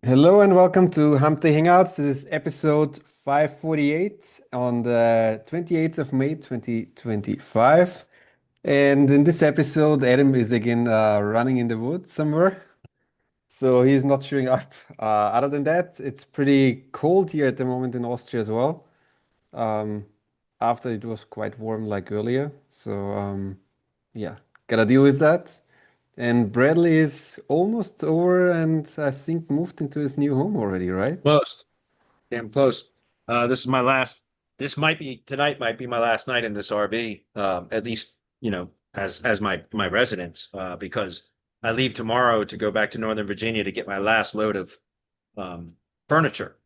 Hello and welcome to Hump Hangouts. This is episode 548 on the 28th of May 2025. And in this episode, Adam is again running in the woods somewhere. So he's not showing up. Other than that, it's pretty cold here at the moment in Austria as well. Um, After it was quite warm like earlier. So yeah, gotta deal with that. And Bradley is almost over and I think moved into his new home already, right? Close, damn close. This is my last. This might be tonight. Might be my last night in this RV. At least as my residence, because I leave tomorrow to go back to Northern Virginia to get my last load of furniture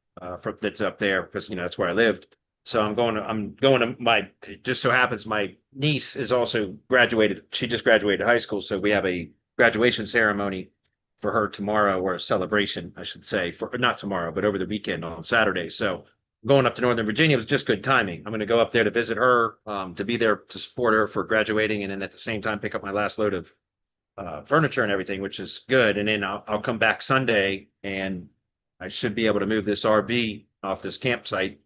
that's up there because that's where I lived. So I'm going to my. It just so happens my niece is also graduated. She just graduated high school, so we have a graduation ceremony for her tomorrow, or a celebration, I should say, for not tomorrow, but over the weekend on Saturday. So going up to Northern Virginia was just good timing. I'm going to go up there to visit her, to be there to support her for graduating, and then at the same time pick up my last load of furniture and everything, which is good. And then I'll come back Sunday, and I should be able to move this RV off this campsite,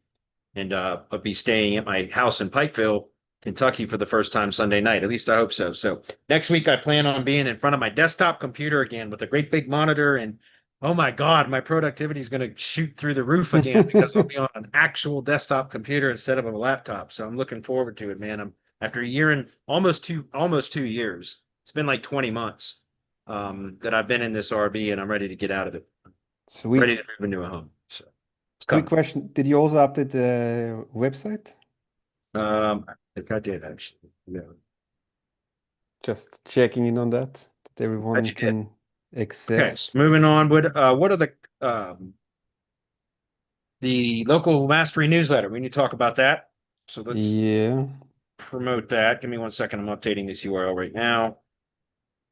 and I'll be staying at my house in Pikeville, Kentucky for the first time Sunday night. At least I hope so. So next week I plan on being in front of my desktop computer again with a great big monitor, and oh my God, my productivity is going to shoot through the roof again because I'll be on an actual desktop computer instead of a laptop. So I'm looking forward to it, man. I'm after a year and almost 2 years. It's been like 20 months that I've been in this RV, and I'm ready to get out of it. Sweet. Ready to move into a home. So it's Quick coming. question. Did you also update the website? I think I did actually. Yeah, Just checking in on that glad everyone you did. can Okay, so access. moving on. What are the local mastery newsletter? We need to talk about that. So let's Yeah. promote that. Give me 1 second. I'm updating this URL right now.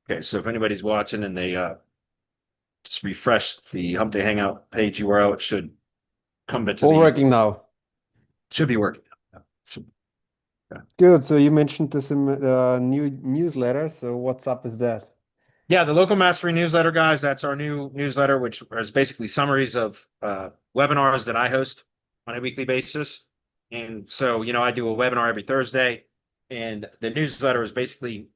Okay, so if anybody's watching and they just refresh the Hump Day Hangout page URL, it should come into All the working now. should be working. Yeah, should, okay. Good. So you mentioned this new newsletter. So what's up with that? Yeah, the local mastery newsletter, guys. That's our new newsletter, which is basically summaries of webinars that I host on a weekly basis. And so, I do a webinar every Thursday, and the newsletter is basically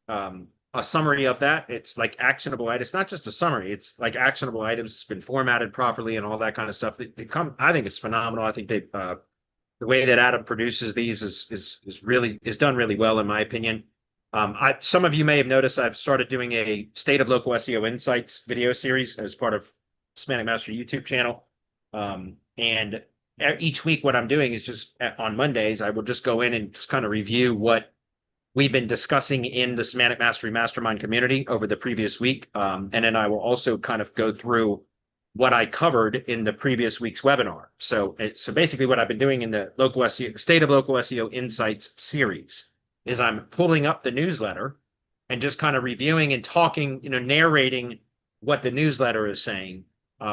a summary of that. It's like actionable items. It's not just a summary. It's like actionable items. It's been formatted properly and all that kind of stuff. I think it's phenomenal. I think the way that Adam produces these is done really well, in my opinion. Some of you may have noticed I've started doing a State of Local SEO Insights video series as part of Semantic Mastery YouTube channel. And each week, what I'm doing is just on Mondays, I will just go in and just kind of review what we've been discussing in the Semantic Mastery Mastermind community over the previous week. And then I will also kind of go through what I covered in the previous week's webinar. So basically what I've been doing in the local SEO, State of Local SEO Insights series is I'm pulling up the newsletter and just kind of reviewing and talking, narrating what the newsletter is saying,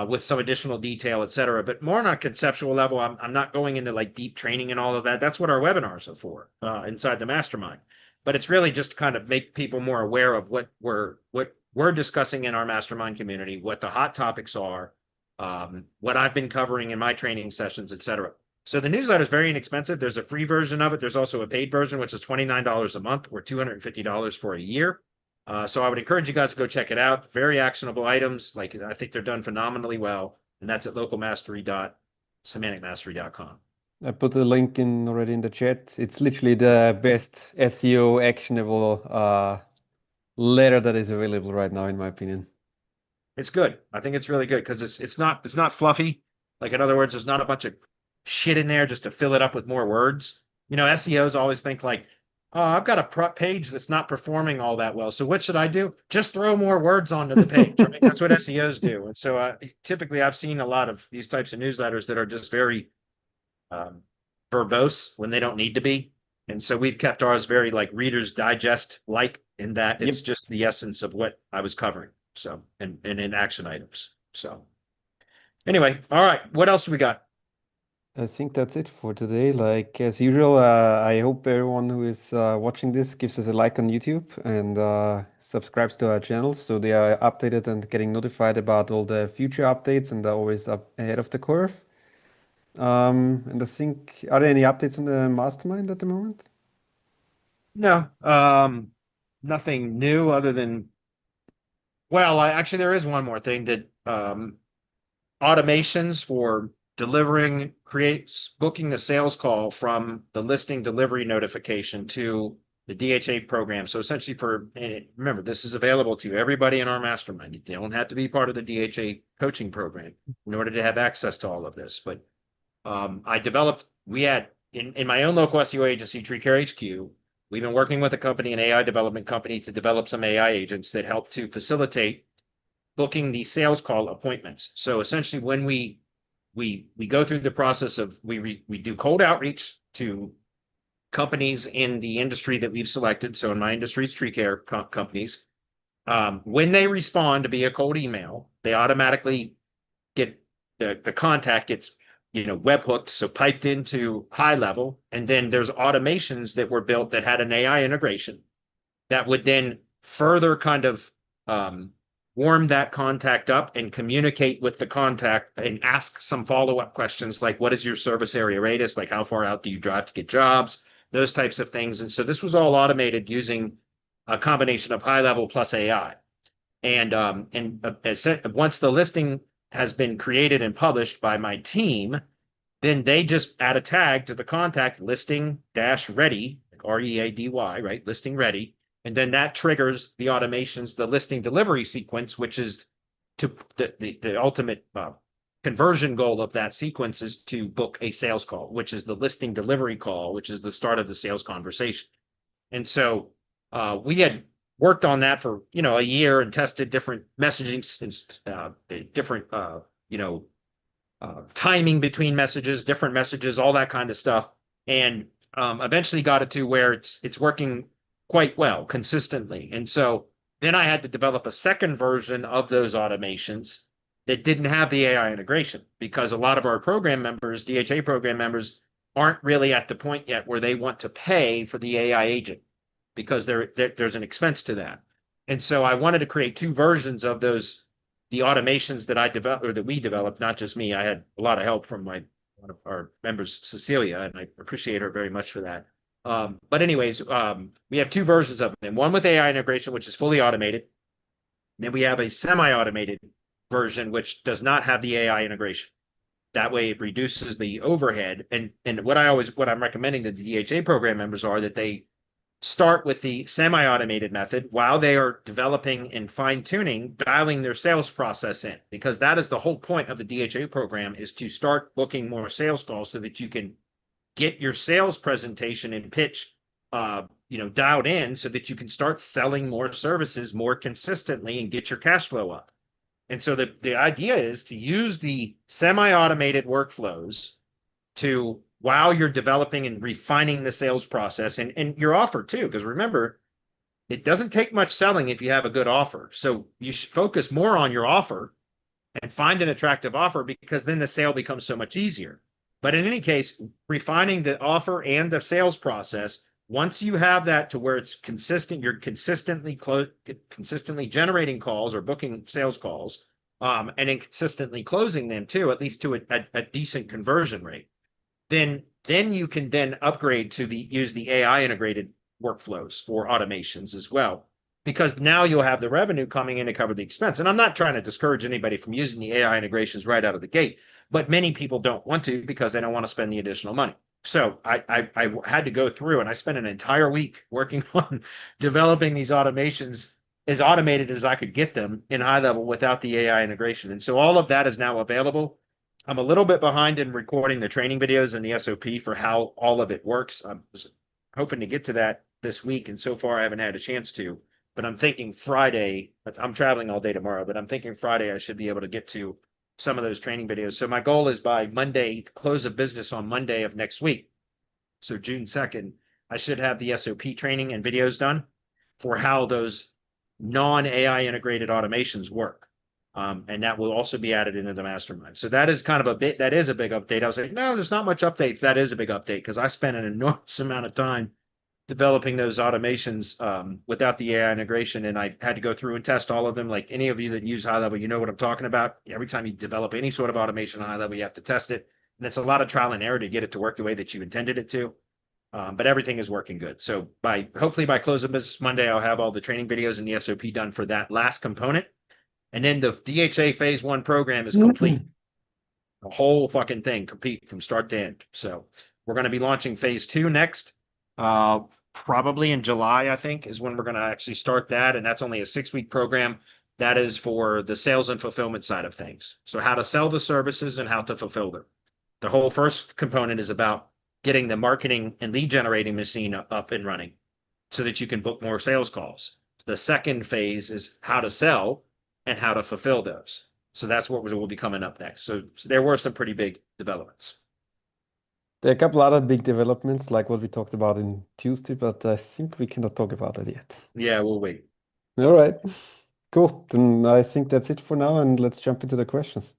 with some additional detail, et cetera, but more on a conceptual level. I'm not going into like deep training and all of that. That's what our webinars are for, inside the mastermind. But it's really just to kind of make people more aware of what we're discussing in our mastermind community, what the hot topics are, what I've been covering in my training sessions, et cetera. So the newsletter is very inexpensive. There's a free version of it. There's also a paid version, which is $29 a month or $250 for a year. So I would encourage you guys to go check it out. Very actionable items. Like, I think they're done phenomenally well. And that's at localmastery.semanticmastery.com. I put a link in already in the chat. It's literally the best SEO actionable letter that is available right now, in my opinion. It's good. I think it's really good because it's not fluffy. Like, in other words, there's not a bunch of shit in there just to fill it up with more words. SEOs always think like, oh, I've got a page that's not performing all that well. So what should I do? Just throw more words onto the page, right? That's what SEOs do. And so typically I've seen a lot of these types of newsletters that are just very um, verbose when they don't need to be. And so we've kept ours very like Reader's Digest like, in that it's Yep. just the essence of what I was covering. So, and in action items. So anyway, all right. What else do we got? I think that's it for today. Like as usual, I hope everyone who is watching this gives us a like on YouTube and subscribes to our channel so they are updated and getting notified about all the future updates and are always up ahead of the curve. And I think, are there any updates on the mastermind at the moment? No, nothing new other than, well, actually there is one more thing that automations for delivering, creates, booking the sales call from the listing delivery notification to the DHA program. So essentially remember, this is available to everybody in our mastermind. You don't have to be part of the DHA coaching program in order to have access to all of this. But we had in my own local SEO agency, TreeCare HQ, we've been working with a company, an AI development company, to develop some AI agents that help to facilitate booking the sales call appointments. So essentially, when we go through the process of we do cold outreach to companies in the industry that we've selected. So in my industry, it's tree care companies. When they respond via cold email, they automatically get the contact gets webhooked, so piped into high level, and then there's automations that were built that had an AI integration that would then further kind of warm that contact up and communicate with the contact and ask some follow-up questions like, what is your service area radius? Like, how far out do you drive to get jobs? Those types of things. And so this was all automated using a combination of high level plus AI. And once the listing has been created and published by my team, then they just add a tag to the contact, listing dash ready, like READY, right? Listing ready. And then that triggers the automations, the listing delivery sequence, which is to the ultimate conversion goal of that sequence is to book a sales call, which is the listing delivery call, which is the start of the sales conversation. And so we had worked on that for a year and tested different messaging, different timing between messages, different messages, all that kind of stuff, and eventually got it to where it's working quite well consistently. And so then I had to develop a second version of those automations that didn't have the AI integration because a lot of our program members, DHA program members, aren't really at the point yet where they want to pay for the AI agent because there's an expense to that. And so I wanted to create two versions of the automations that I developed or that we developed, not just me. I had a lot of help from one of our members, Cecilia, and I appreciate her very much for that. But anyways, we have two versions of them. One with AI integration, which is fully automated. Then we have a semi-automated version, which does not have the AI integration. That way it reduces the overhead. And what I'm recommending to the DHA program members are that they start with the semi-automated method while they are developing and fine-tuning, dialing their sales process in, because that is the whole point of the DHA program is to start booking more sales calls so that you can get your sales presentation and pitch dialed in so that you can start selling more services more consistently and get your cash flow up. And so the idea is to use the semi-automated workflows to while you're developing and refining the sales process and your offer too. Because remember, it doesn't take much selling if you have a good offer. So you should focus more on your offer and find an attractive offer because then the sale becomes so much easier. But in any case, refining the offer and the sales process, once you have that to where it's consistent, you're consistently generating calls or booking sales calls, and then consistently closing them too, at least to a decent conversion rate. Then you can then upgrade to use the AI integrated workflows or automations as well, because now you'll have the revenue coming in to cover the expense. And I'm not trying to discourage anybody from using the AI integrations right out of the gate, but many people don't want to because they don't want to spend the additional money. So I had to go through and I spent an entire week working on developing these automations as automated as I could get them in high level without the AI integration. And so all of that is now available. I'm a little bit behind in recording the training videos and the SOP for how all of it works. I was hoping to get to that this week, and so far I haven't had a chance to. But I'm thinking Friday, I'm traveling all day tomorrow, but I'm thinking Friday I should be able to get to some of those training videos. So my goal is by Monday, close of business on Monday of next week. So June 2nd, I should have the SOP training and videos done for how those non-AI integrated automations work. And that will also be added into the mastermind. So that is kind of that is a big update. I was like, no, there's not much updates. That is a big update because I spent an enormous amount of time developing those automations without the AI integration. And I had to go through and test all of them. Like any of you that use high level, you know what I'm talking about. Every time you develop any sort of automation on high level, you have to test it. And it's a lot of trial and error to get it to work the way that you intended it to. But everything is working good. So hopefully by close of business Monday, I'll have all the training videos and the SOP done for that last component. And then the DHA phase 1 program is complete. The whole fucking thing complete from start to end. So we're going to be launching phase 2 next. Probably in July, I think, is when we're going to actually start that. And that's only a 6-week program. That is for the sales and fulfillment side of things. So how to sell the services and how to fulfill them. The whole first component is about getting the marketing and lead generating machine up and running so that you can book more sales calls. The second phase is how to sell and how to fulfill those. So that's what will be coming up next. So there were some pretty big developments. There are a couple other big developments, like what we talked about in Tuesday, but I think we cannot talk about it yet. Yeah, we'll wait. All right, cool. Then I think that's it for now, and let's jump into the questions.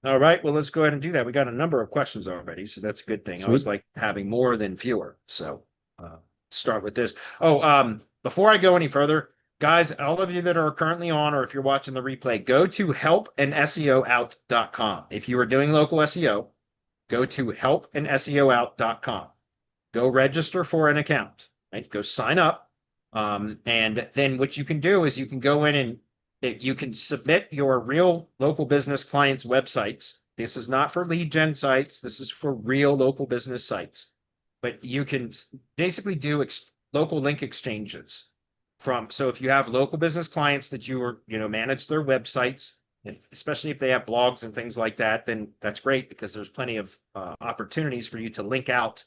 All right, well, let's go ahead and do that. We got a number of questions already, so that's a good thing. I always Sweet. like having more than fewer. So start with this. Before I go any further, guys, all of you that are currently on, or if you're watching the replay, go to helpandseoout.com. If you are doing local SEO, go to helpandseoout.com. Go register for an account, right? Go sign up. And then what you can do is you can go in and you can submit your real local business clients' websites. This is not for lead gen sites. This is for real local business sites. But you can basically do local link exchanges so if you have local business clients that manage their websites, especially if they have blogs and things like that, then that's great because there's plenty of opportunities for you to link out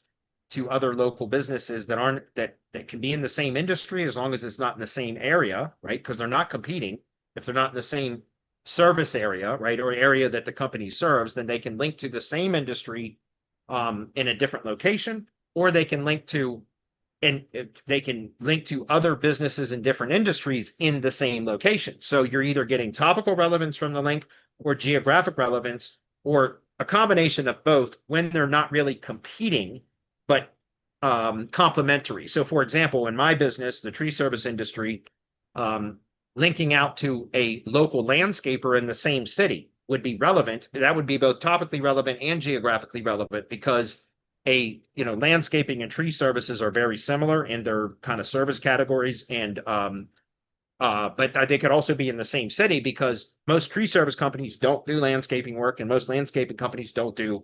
to other local businesses that can be in the same industry as long as it's not in the same area, right? Because they're not competing. If they're not in the same service area, right, or area that the company serves, then they can link to the same industry in a different location, or they can link to other businesses in different industries in the same location. So you're either getting topical relevance from the link or geographic relevance or a combination of both when they're not really competing, but complementary. So for example, in my business, the tree service industry, linking out to a local landscaper in the same city would be relevant. That would be both topically relevant and geographically relevant because landscaping and tree services are very similar in their kind of service categories. And but they could also be in the same city because most tree service companies don't do landscaping work and most landscaping companies don't do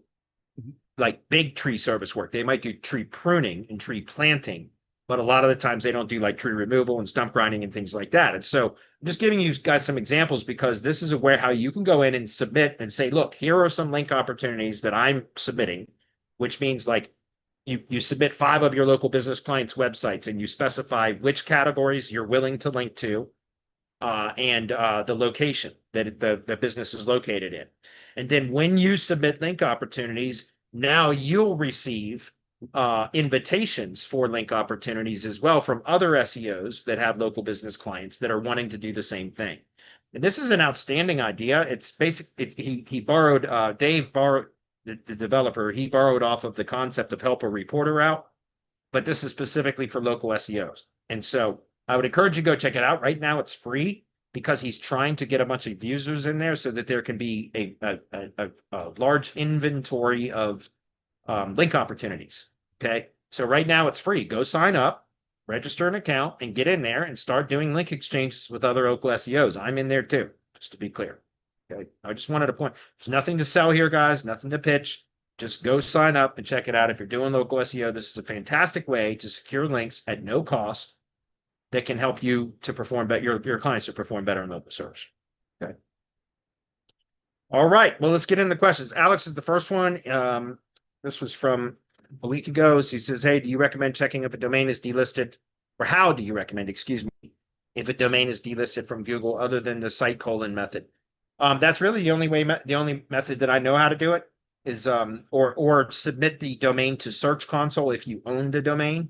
like big tree service work. They might do tree pruning and tree planting, but a lot of the times they don't do like tree removal and stump grinding and things like that. And so I'm just giving you guys some examples because this is how you can go in and submit and say, look, here are some link opportunities that I'm submitting, which means like you submit 5 of your local business clients' websites and you specify which categories you're willing to link to and the location that the business is located in. And then when you submit link opportunities, now you'll receive invitations for link opportunities as well from other SEOs that have local business clients that are wanting to do the same thing. And this is an outstanding idea. It's he borrowed, Dave borrowed, the developer, he borrowed off of the concept of help a reporter out, but this is specifically for local SEOs. And so I would encourage you to go check it out. Right now it's free because he's trying to get a bunch of users in there so that there can be a large inventory of link opportunities. Okay. So right now it's free. Go sign up, register an account, and get in there and start doing link exchanges with other local SEOs. I'm in there too, just to be clear. Okay. I just wanted to point, there's nothing to sell here, guys, nothing to pitch. Just go sign up and check it out. If you're doing local SEO, this is a fantastic way to secure links at no cost that can help you to perform better, your clients to perform better in local search. Okay. All right. Well, let's get into the questions. Alex is the first one. This was from a week ago. So he says, hey, do you recommend checking if a domain is delisted, or how do you recommend, excuse me, if a domain is delisted from Google other than the site colon method? That's really the only method that I know how to do it is or submit the domain to Search Console if you own the domain.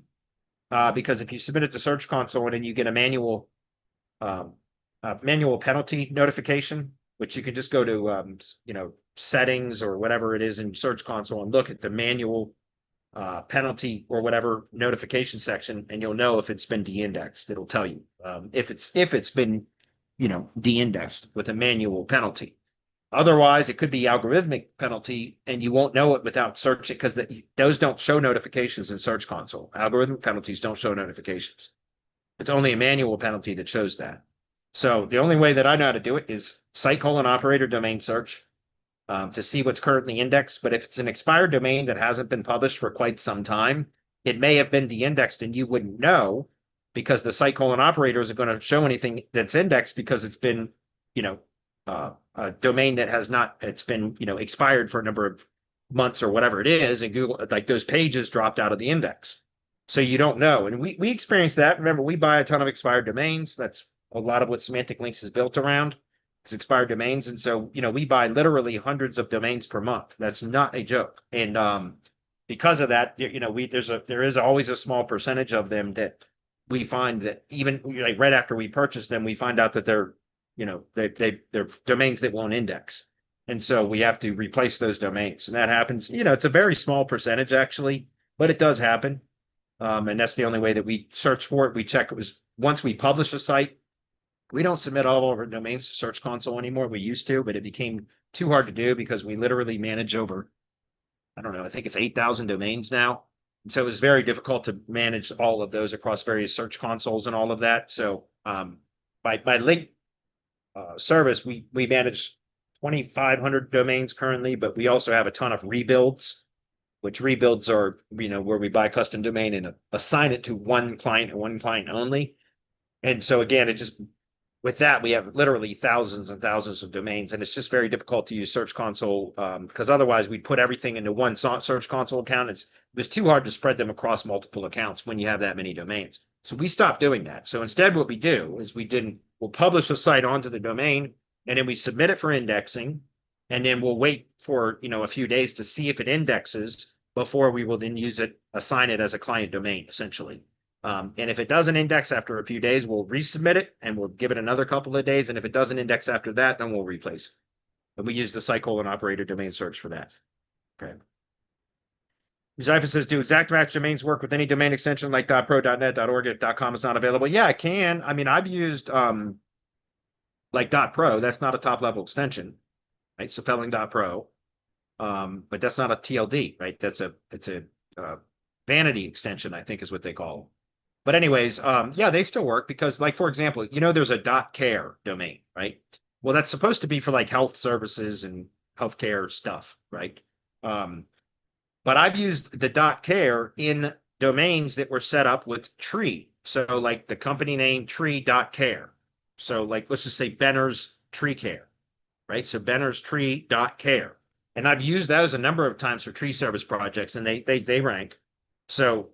Because if you submit it to Search Console and then you get a manual penalty notification, which you can just go to, settings or whatever it is in Search Console and look at the manual penalty or whatever notification section, and you'll know if it's been de-indexed. It'll tell you if it's been, de-indexed with a manual penalty. Otherwise, it could be algorithmic penalty, and you won't know it without searching because those don't show notifications in Search Console. Algorithmic penalties don't show notifications. It's only a manual penalty that shows that. So the only way that I know how to do it is site operator domain search to see what's currently indexed. But if it's an expired domain that hasn't been published for quite some time, it may have been de-indexed and you wouldn't know because the site operator isn't going to show anything that's indexed because it's been, a domain that has not, it's been, expired for a number of months or whatever it is. And Google, like those pages dropped out of the index. So you don't know. And we experience that. Remember, we buy a ton of expired domains. That's a lot of what Semantic Links is built around. It's expired domains. And so, we buy literally hundreds of domains per month. That's not a joke. And because of that, there is always a small percentage of them that we find that even like right after we purchase them, we find out that they're domains that won't index. And so we have to replace those domains. And that happens, it's a very small percentage actually, but it does happen. And that's the only way that we search for it. We check it was once we publish a site, we don't submit all of our domains to Search Console anymore. We used to, but it became too hard to do because we literally manage over, I don't know, I think it's 8,000 domains now. And so it was very difficult to manage all of those across various Search Consoles and all of that. So by link service, we manage 2,500 domains currently, but we also have a ton of rebuilds, which rebuilds are, where we buy a custom domain and assign it to one client and one client only. And so again, with that, we have literally thousands and thousands of domains, and it's just very difficult to use Search Console because otherwise we'd put everything into one Search Console account. It was too hard to spread them across multiple accounts when you have that many domains. So we stopped doing that. So instead, what we do is we'll publish a site onto the domain, and then we submit it for indexing, and then we'll wait for a few days to see if it indexes before we will then assign it as a client domain, essentially. And if it doesn't index after a few days, we'll resubmit it and we'll give it another couple of days. And if it doesn't index after that, then we'll replace it. And we use the site operator domain search for that. Okay. Gsite says, do exact match domains work with any domain extension like .pro, .net, .org if .com is not available? Yeah, it can. I mean, I've used like .pro. That's not a top level extension, right? So felling.pro. But that's not a TLD, right? It's a vanity extension, I think is what they call them. But anyways, yeah, they still work because, like, for example, there's a .care domain, right? Well, that's supposed to be for like health services and healthcare stuff, right? But I've used the .care in domains that were set up with tree. So like the company name tree.care. So like, let's just say Benner's Tree Care, right? So Benner's Tree.care. And I've used those a number of times for tree service projects, and they rank. So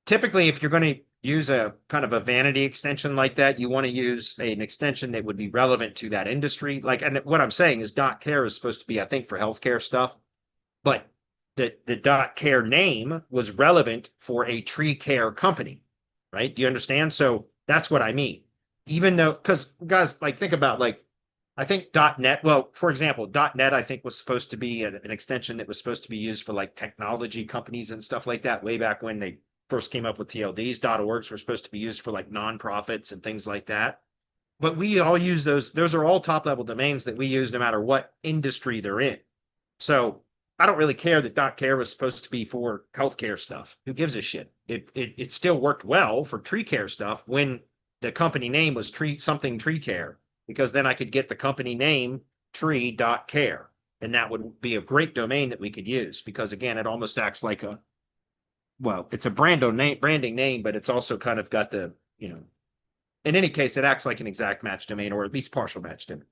typically, if you're going to use a kind of a vanity extension like that, you want to use an extension that would be relevant to that industry. Like, and what I'm saying is .care is supposed to be, I think, for healthcare stuff, but the .care name was relevant for a tree care company, right? Do you understand? So that's what I mean. Even though, because guys, like, think about like, I think .net, well, for example, .net, I think was supposed to be an extension that was supposed to be used for like technology companies and stuff like that way back when they first came up with TLDs. .orgs were supposed to be used for like nonprofits and things like that. But we all use those. Those are all top level domains that we use no matter what industry they're in. So I don't really care that .care was supposed to be for healthcare stuff. Who gives a shit? It still worked well for tree care stuff when the company name was tree care, because then I could get the company name tree.care. And that would be a great domain that we could use because, again, it almost acts like it's a branding name, but it's also kind of got the, in any case, it acts like an exact match domain or at least partial match domain.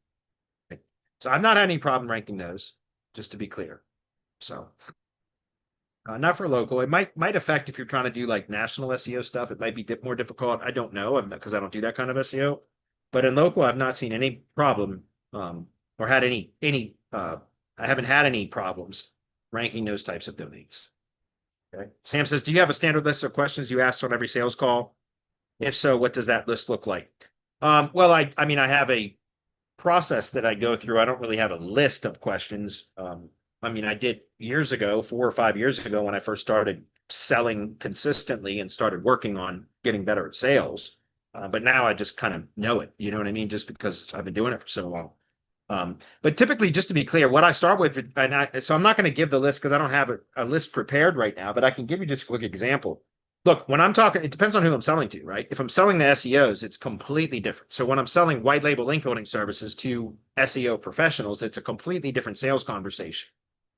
Okay. So I've not had any problem ranking those, just to be clear. So not for local. It might affect if you're trying to do like national SEO stuff. It might be more difficult. I don't know because I don't do that kind of SEO. But in local, I've not seen any problem or had any I haven't had any problems ranking those types of domains. Okay. Sam says, do you have a standard list of questions you ask on every sales call? If so, what does that list look like? Well, I mean, I have a process that I go through. I don't really have a list of questions. I mean, I did years ago, 4 or 5 years ago, when I first started selling consistently and started working on getting better at sales. But now I just kind of know it, you know what I mean? Just because I've been doing it for so long. But typically, just to be clear, what I start with, so I'm not going to give the list because I don't have a list prepared right now, but I can give you just a quick example. Look, when I'm talking, it depends on who I'm selling to, right? If I'm selling to SEOs, it's completely different. So when I'm selling white label link building services to SEO professionals, it's a completely different sales conversation.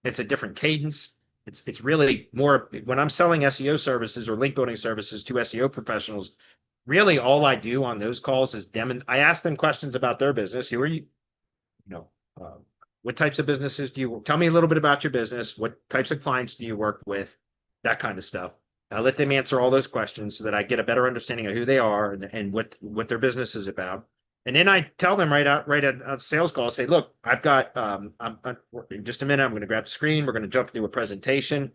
It's a different cadence. It's really more when I'm selling SEO services or link building services to SEO professionals. Really, all I do on those calls is I ask them questions about their business. Who are you? You know, what types of businesses do you tell me a little bit about your business? What types of clients do you work with? That kind of stuff. I let them answer all those questions so that I get a better understanding of who they are and what their business is about. And then I tell them right at a sales call, say, look, I've got, I'm in just a minute, I'm going to grab the screen. We're going to jump into a presentation.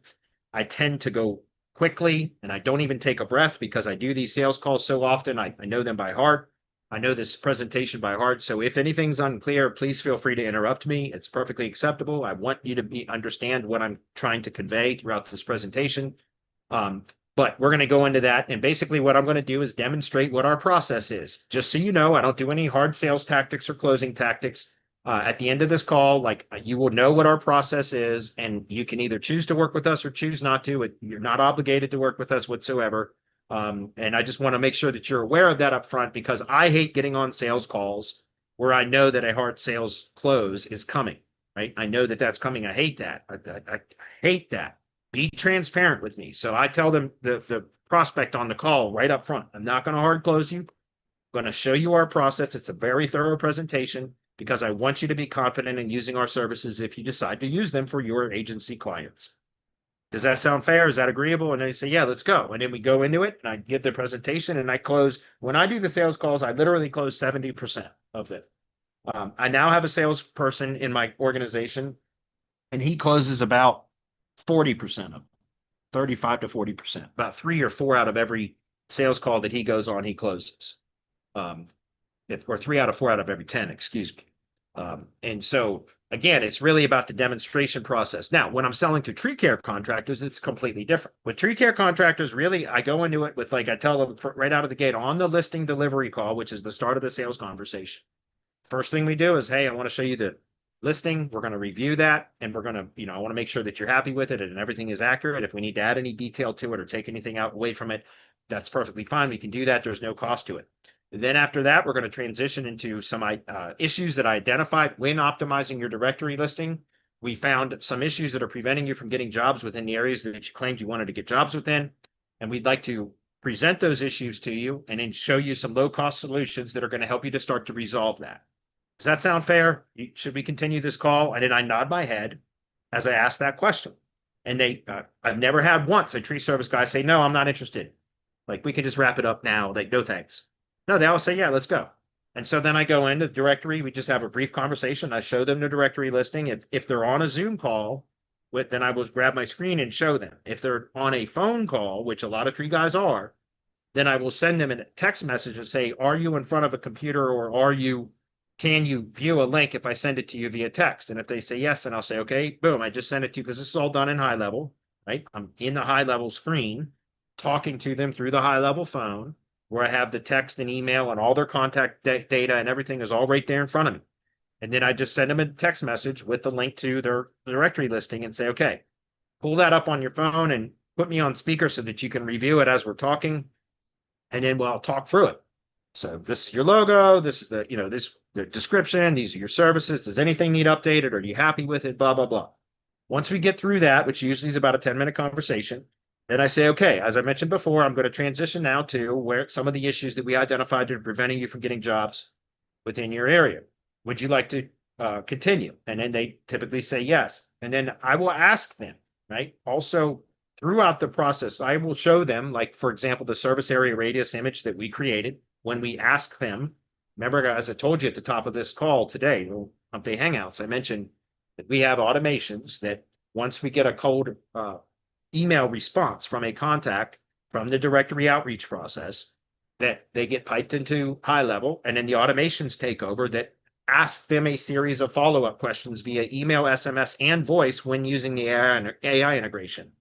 I tend to go quickly and I don't even take a breath because I do these sales calls so often. I know them by heart. I know this presentation by heart. So if anything's unclear, please feel free to interrupt me. It's perfectly acceptable. I want you to understand what I'm trying to convey throughout this presentation. But we're going to go into that. And basically what I'm going to do is demonstrate what our process is. Just so you know, I don't do any hard sales tactics or closing tactics. At the end of this call, like you will know what our process is, and you can either choose to work with us or choose not to. You're not obligated to work with us whatsoever. And I just want to make sure that you're aware of that up front because I hate getting on sales calls where I know that a hard sales close is coming, right? I know that that's coming. I hate that. I hate that. Be transparent with me. So I tell them the prospect on the call right up front, I'm not going to hard close you. I'm going to show you our process. It's a very thorough presentation because I want you to be confident in using our services if you decide to use them for your agency clients. Does that sound fair? Is that agreeable? And they say, yeah, let's go. And then we go into it and I give the presentation and I close. When I do the sales calls, I literally close 70% of it. I now have a salesperson in my organization and he closes about 40% of them, 35 to 40%, about 3 or 4 out of every sales call that he goes on, he closes. Or 3 out of 4 out of every 10, excuse me. And so again, it's really about the demonstration process. Now, when I'm selling to tree care contractors, it's completely different. With tree care contractors, really, I go into it with I tell them right out of the gate on the listing delivery call, which is the start of the sales conversation. First thing we do is, hey, I want to show you the listing. We're going to review that and we're going to, I want to make sure that you're happy with it and everything is accurate. If we need to add any detail to it or take anything out away from it, that's perfectly fine. We can do that. There's no cost to it. Then after that, we're going to transition into some issues that I identified when optimizing your directory listing. We found some issues that are preventing you from getting jobs within the areas that you claimed you wanted to get jobs within. And we'd like to present those issues to you and then show you some low-cost solutions that are going to help you to start to resolve that. Does that sound fair? Should we continue this call? And then I nod my head as I ask that question. And I've never had once a tree service guy say, no, I'm not interested. Like, we can just wrap it up now. Like, no, thanks. No, they all say, yeah, let's go. And so then I go into the directory. We just have a brief conversation. I show them the directory listing. If they're on a Zoom call, then I will grab my screen and show them. If they're on a phone call, which a lot of tree guys are, then I will send them a text message and say, are you in front of a computer or can you view a link if I send it to you via text? And if they say yes, then I'll say, okay, boom, I just sent it to you because this is all done in high level, right? I'm in the high level screen talking to them through the high level phone where I have the text and email and all their contact data and everything is all right there in front of me. And then I just send them a text message with the link to their directory listing and say, okay, pull that up on your phone and put me on speaker so that you can review it as we're talking. And then we'll talk through it. So this is your logo. This is the description. These are your services. Does anything need updated? Are you happy with it? Blah, blah, blah. Once we get through that, which usually is about a 10-minute conversation, then I say, okay, as I mentioned before, I'm going to transition now to where some of the issues that we identified are preventing you from getting jobs within your area. Would you like to continue? And then they typically say yes. And then I will ask them, right? Also, throughout the process, I will show them, like, for example, the service area radius image that we created. When we ask them, remember, as I told you at the top of this call today, Hump Day Hangouts, I mentioned that we have automations that once we get a cold email response from a contact from the directory outreach process, that they get piped into high level, and then the automations take over that ask them a series of follow-up questions via email, SMS, and voice when using the AI integration.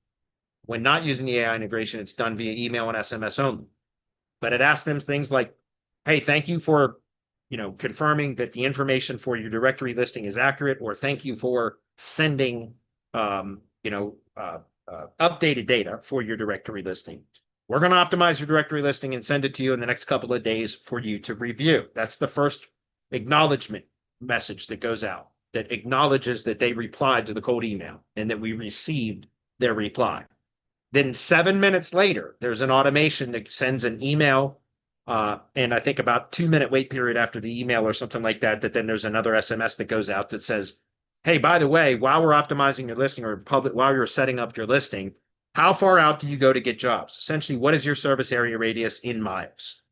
When not using the AI integration, it's done via email and SMS only. But it asks them things like, hey, thank you for confirming that the information for your directory listing is accurate, or thank you for sending updated data for your directory listing. We're going to optimize your directory listing and send it to you in the next couple of days for you to review. That's the first acknowledgement message that goes out, that acknowledges that they replied to the cold email and that we received their reply. Then 7 minutes later, there's an automation that sends an email, and I think about 2-minute wait period after the email or something like that, that then there's another SMS that goes out that says, hey, by the way, while we're optimizing your listing or while you're setting up your listing, how far out do you go to get jobs? Essentially, what is your service area radius in miles?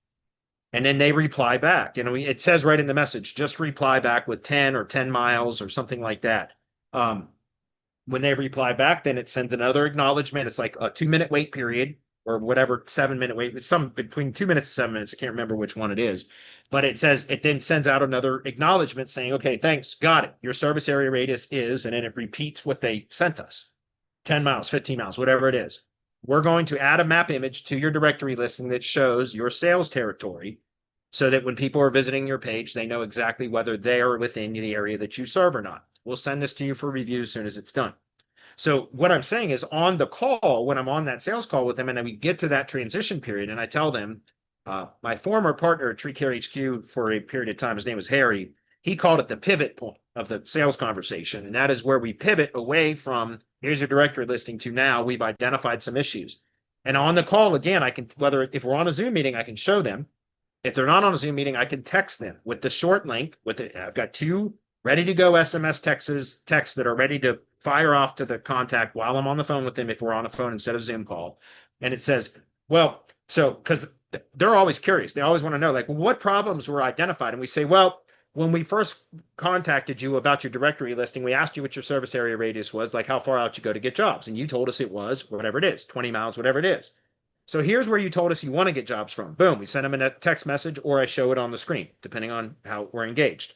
And then they reply back. It says right in the message, just reply back with 10 or 10 miles or something like that. When they reply back, then it sends another acknowledgement. It's like a 2-minute wait period or whatever, 7-minute wait. It's some between 2 minutes and 7 minutes. I can't remember which one it is, but it then sends out another acknowledgement saying, okay, thanks, got it. Your service area radius is, and then it repeats what they sent us, 10 miles, 15 miles, whatever it is. We're going to add a map image to your directory listing that shows your sales territory so that when people are visiting your page, they know exactly whether they are within the area that you serve or not. We'll send this to you for review as soon as it's done. So what I'm saying is on the call, when I'm on that sales call with them, and then we get to that transition period, and I tell them, my former partner at TreeCare HQ for a period of time, his name was Harry, he called it the pivot point of the sales conversation. And that is where we pivot away from here's your directory listing to now we've identified some issues. And on the call, again, if we're on a Zoom meeting, I can show them. If they're not on a Zoom meeting, I can text them with the short link. I've got 2 ready to go SMS texts that are ready to fire off to the contact while I'm on the phone with them if we're on a phone instead of Zoom call. And it says, well, so because they're always curious. They always want to know, like, what problems were identified? And we say, well, when we first contacted you about your directory listing, we asked you what your service area radius was, like how far out you go to get jobs. And you told us it was whatever it is, 20 miles, whatever it is. So here's where you told us you want to get jobs from. Boom, we send them a text message or I show it on the screen, depending on how we're engaged.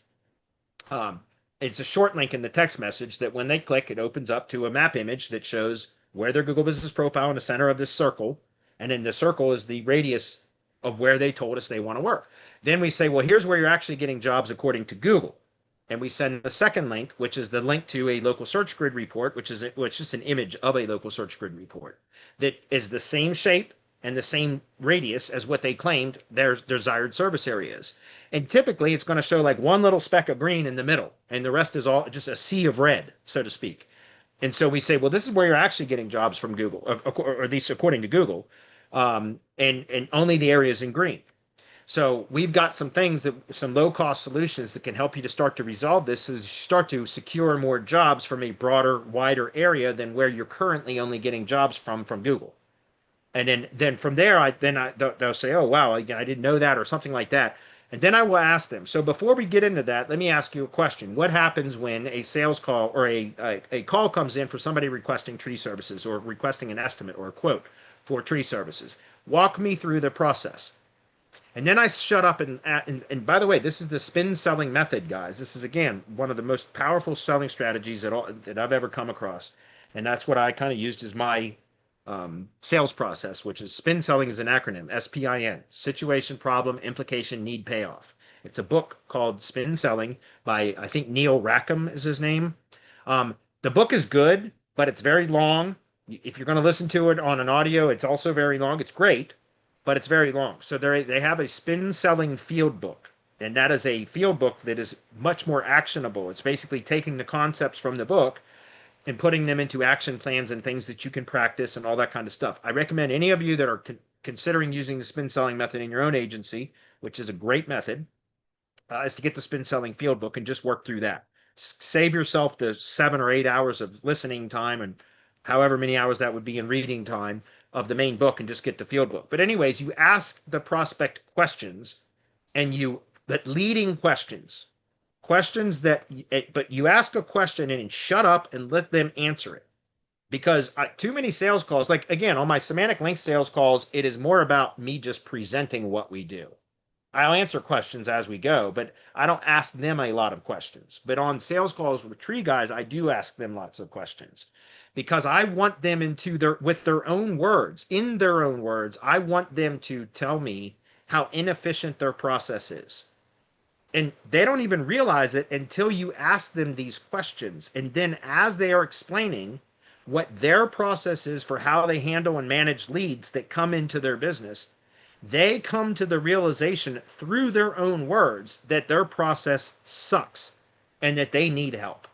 It's a short link in the text message that when they click, it opens up to a map image that shows where their Google Business Profile in the center of this circle. And in the circle is the radius of where they told us they want to work. Then we say, well, here's where you're actually getting jobs according to Google. And we send the second link, which is the link to a local search grid report, which is just an image of a local search grid report that is the same shape and the same radius as what they claimed their desired service area is. And typically it's going to show like one little speck of green in the middle, and the rest is all just a sea of red, so to speak. And so we say, well, this is where you're actually getting jobs from Google, or at least according to Google, and only the areas in green. So we've got some low-cost solutions that can help you to start to resolve this as you start to secure more jobs from a broader, wider area than where you're currently only getting jobs from Google. And then from there, they'll say, oh, wow, I didn't know that or something like that. And then I will ask them. So before we get into that, let me ask you a question. What happens when a sales call or a call comes in for somebody requesting tree services or requesting an estimate or a quote for tree services? Walk me through the process. And then I shut up and by the way, this is the spin selling method, guys. This is, again, one of the most powerful selling strategies that I've ever come across. And that's what I kind of used as my sales process, which is spin selling is an acronym, SPIN, situation, problem, implication, need, payoff. It's a book called Spin Selling by, I think, Neil Rackham is his name. The book is good, but it's very long. If you're going to listen to it on an audio, it's also very long. It's great, but it's very long. So they have a spin selling field book, and that is a field book that is much more actionable. It's basically taking the concepts from the book and putting them into action plans and things that you can practice and all that kind of stuff. I recommend any of you that are considering using the spin selling method in your own agency, which is a great method, is to get the spin selling field book and just work through that. Save yourself the 7 or 8 hours of listening time and however many hours that would be in reading time of the main book and just get the field book. But anyways, you ask the prospect questions but leading questions but you ask a question and shut up and let them answer it. Because too many sales calls, like, again, on my semantic link sales calls, it is more about me just presenting what we do. I'll answer questions as we go, but I don't ask them a lot of questions. But on sales calls with tree guys, I do ask them lots of questions because I want them into their with their own words, in their own words, I want them to tell me how inefficient their process is. And they don't even realize it until you ask them these questions. And then as they are explaining what their process is for how they handle and manage leads that come into their business, they come to the realization through their own words that their process sucks and that they need help.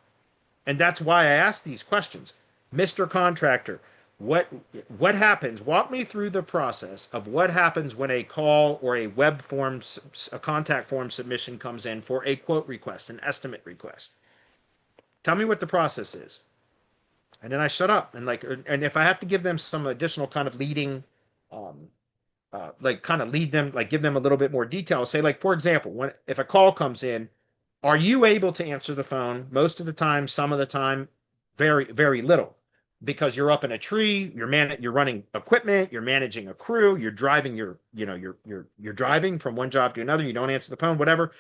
And that's why I ask these questions. Mr. Contractor, what what happens? Walk me through the process of what happens when a call or a web form, a contact form submission comes in for a quote request, an estimate request. Tell me what the process is. And then I shut up and if I have to give them some additional kind of leading um, like kind of lead them, like give them a little bit more detail. Say, like, for example, when if a call comes in, are you able to answer the phone? Most of the time, some of the time, very, very little. Because you're up in a tree, you're running equipment, you're managing a crew, you're driving you're driving from one job to another, you don't answer the phone, whatever.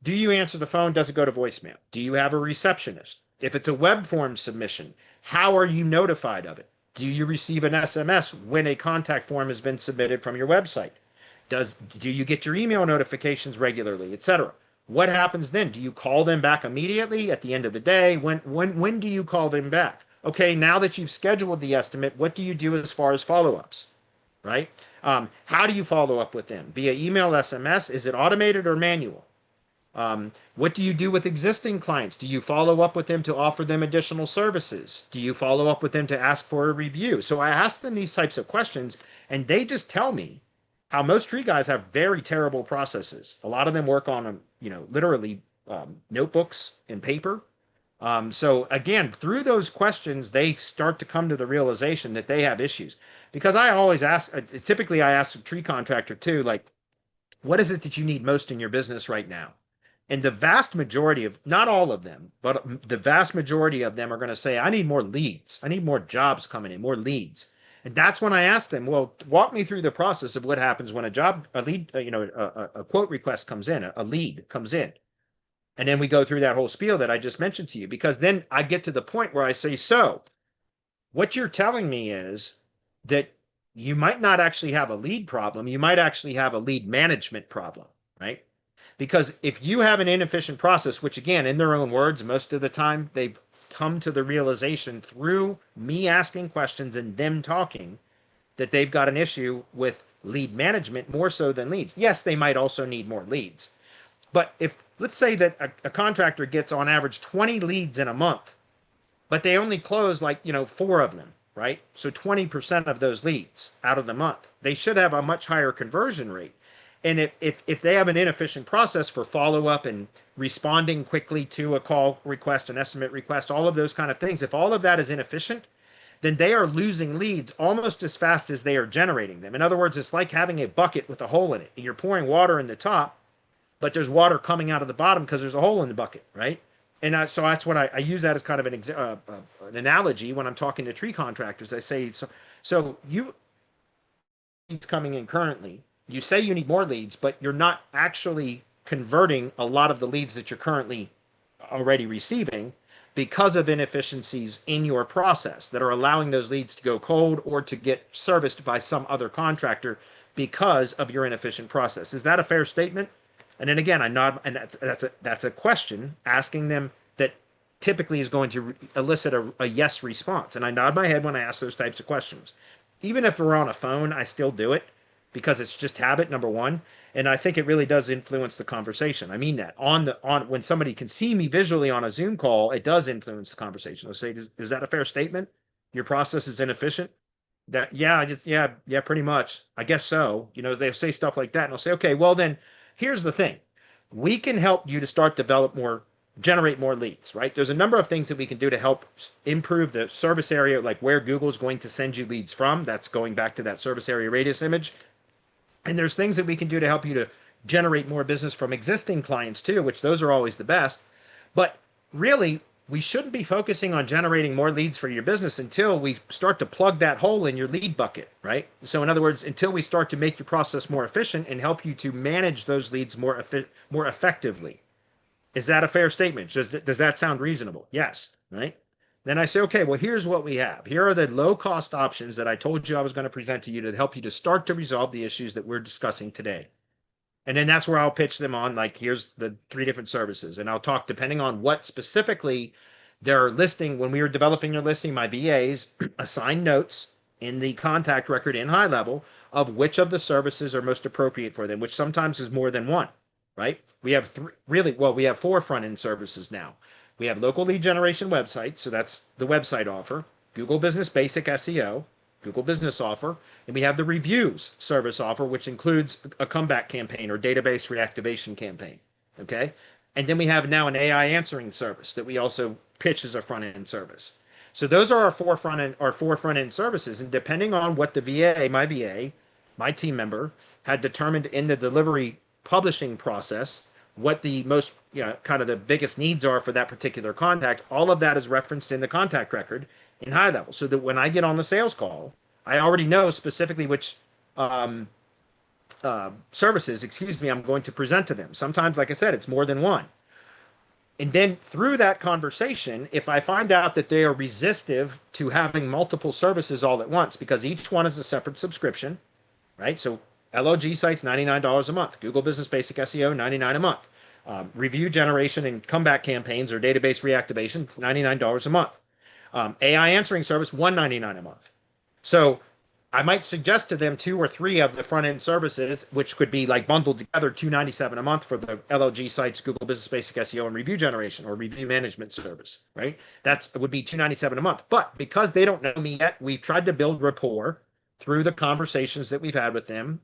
Do you answer the phone? Does it go to voicemail? Do you have a receptionist? If it's a web form submission, how are you notified of it? Do you receive an SMS when a contact form has been submitted from your website? Do you get your email notifications regularly, etc.? What happens then? Do you call them back immediately at the end of the day? When do you call them back? Okay, now that you've scheduled the estimate, what do you do as far as follow-ups? Right? How do you follow up with them? Via email, SMS? Is it automated or manual? What do you do with existing clients? Do you follow up with them to offer them additional services? Do you follow up with them to ask for a review? So I ask them these types of questions, and they just tell me how most tree guys have very terrible processes. A lot of them work on, literally notebooks and paper. So again, through those questions, they start to come to the realization that they have issues. Because I always ask, typically I ask a tree contractor too, like, what is it that you need most in your business right now? And the vast majority of, not all of them, but the vast majority of them are going to say, I need more leads. I need more jobs coming in, more leads. And that's when I ask them, well, walk me through the process of what happens when a lead, a quote request comes in, a lead comes in. And then we go through that whole spiel that I just mentioned to you, because then I get to the point where I say, so what you're telling me is that you might not actually have a lead problem. You might actually have a lead management problem, right? Because if you have an inefficient process, which again, in their own words, most of the time they've come to the realization through me asking questions and them talking that they've got an issue with lead management more so than leads. Yes, they might also need more leads. But if, let's say that a contractor gets on average 20 leads in a month, but they only close like, 4 of them, right? So 20% of those leads out of the month, they should have a much higher conversion rate. And if they have an inefficient process for follow up and responding quickly to a call request, an estimate request, all of those kind of things, if all of that is inefficient, then they are losing leads almost as fast as they are generating them. In other words, it's like having a bucket with a hole in it. You're pouring water in the top, but there's water coming out of the bottom because there's a hole in the bucket, right? And so that's what I use that as kind of an analogy when I'm talking to tree contractors. I say, so you leads coming in currently. You say you need more leads, but you're not actually converting a lot of the leads that you're currently already receiving because of inefficiencies in your process that are allowing those leads to go cold or to get serviced by some other contractor because of your inefficient process. Is that a fair statement? And then again, I nod, and that's a question asking them that typically is going to elicit a yes response. And I nod my head when I ask those types of questions. Even if we're on a phone, I still do it because it's just habit, number one. And I think it really does influence the conversation. I mean that on when somebody can see me visually on a Zoom call, it does influence the conversation. They'll say, is that a fair statement? Your process is inefficient? That yeah, pretty much. I guess so. They'll say stuff like that, and I'll say, okay, well then, here's the thing. We can help you to start generate more leads, right? There's a number of things that we can do to help improve the service area, like where Google's going to send you leads from. That's going back to that service area radius image. And there's things that we can do to help you to generate more business from existing clients too, which those are always the best. But really, we shouldn't be focusing on generating more leads for your business until we start to plug that hole in your lead bucket, right? So in other words, until we start to make your process more efficient and help you to manage those leads more effectively. Is that a fair statement? Does that sound reasonable? Yes, right? Then I say, okay, well, here's what we have. Here are the low cost options that I told you I was going to present to you to help you to start to resolve the issues that we're discussing today. And then that's where I'll pitch them on, like, here's the 3 different services. And I'll talk, depending on what specifically they're listing. When we were developing your listing, my VAs assign notes in the contact record in high level of which of the services are most appropriate for them, which sometimes is more than one, right? We have we have 4 front end services now. We have local lead generation websites. So that's the website offer, Google Business Basic SEO, Google Business offer, and we have the reviews service offer, which includes a comeback campaign or database reactivation campaign. Okay. And then we have now an AI answering service that we also pitch as a front end service. So those are our 4 front end services. And depending on what the VA, my team member, had determined in the delivery publishing process, what the most, kind of the biggest needs are for that particular contact, all of that is referenced in the contact record in high level, so that when I get on the sales call, I already know specifically which services, I'm going to present to them. Sometimes, like I said, it's more than one. And then through that conversation, if I find out that they are resistive to having multiple services all at once, because each one is a separate subscription, right? So Gsite's $99 a month. Google Business Basic SEO, $99 a month. Review generation and comeback campaigns or database reactivation, $99 a month. AI answering service, $199 a month. So I might suggest to them 2 or 3 of the front end services, which could be like bundled together, $297 a month for the Gsite's Google Business Basic SEO and review generation or review management service, right? That would be $297 a month. But because they don't know me yet, we've tried to build rapport through the conversations that we've had with them,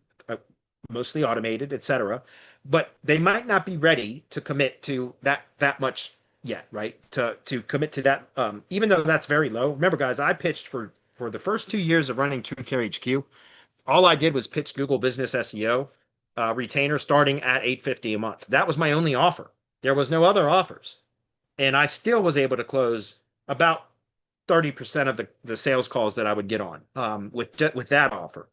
mostly automated, etc. But they might not be ready to commit to that much yet, right? To commit to that, even though that's very low. Remember, guys, I pitched for the first 2 years of running TrueCare HQ. All I did was pitch Google Business SEO retainer starting at $850 a month. That was my only offer. There was no other offers, and I still was able to close about 30% of the sales calls that I would get on with that offer.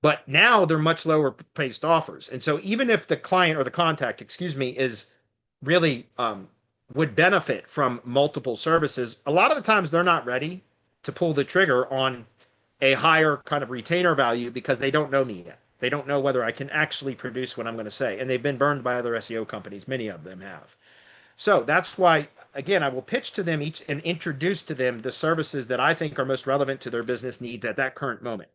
But now they're much lower paced offers. And so even if the client or the contact, is really would benefit from multiple services, a lot of the times they're not ready to pull the trigger on a higher kind of retainer value because they don't know me yet. They don't know whether I can actually produce what I'm going to say. And they've been burned by other SEO companies. Many of them have. So that's why, again, I will pitch to them each and introduce to them the services that I think are most relevant to their business needs at that current moment.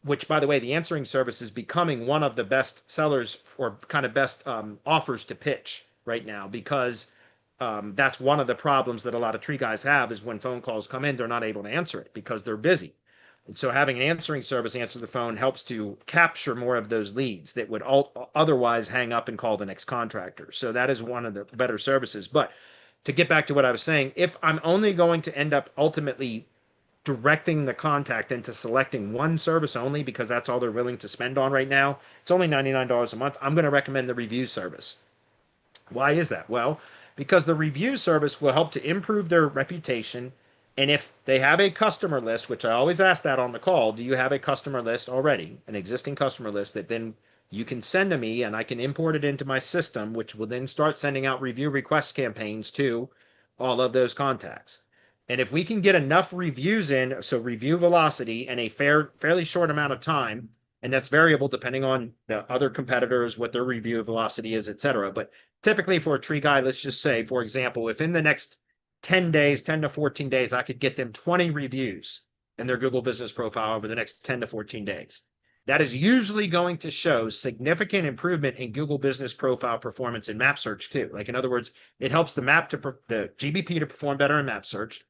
Which, by the way, the answering service is becoming one of the best sellers or kind of best offers to pitch right now, because that's one of the problems that a lot of tree guys have is when phone calls come in, they're not able to answer it because they're busy. And so having an answering service answer the phone helps to capture more of those leads that would otherwise hang up and call the next contractor. So that is one of the better services. But to get back to what I was saying, if I'm only going to end up ultimately directing the contact into selecting one service only because that's all they're willing to spend on right now, it's only $99 a month, I'm going to recommend the review service. Why is that? Well, because the review service will help to improve their reputation. And if they have a customer list, which I always ask that on the call, do you have a customer list already, an existing customer list that then you can send to me and I can import it into my system, which will then start sending out review request campaigns to all of those contacts. And if we can get enough reviews in, so review velocity in a fairly short amount of time, and that's variable depending on the other competitors, what their review velocity is, etc. But typically for a tree guy, let's just say, for example, if in the next 10 days, 10 to 14 days, I could get them 20 reviews in their Google business profile over the next 10 to 14 days. That is usually going to show significant improvement in Google business profile performance in map search too. Like, in other words, it helps the GBP to perform better in map search.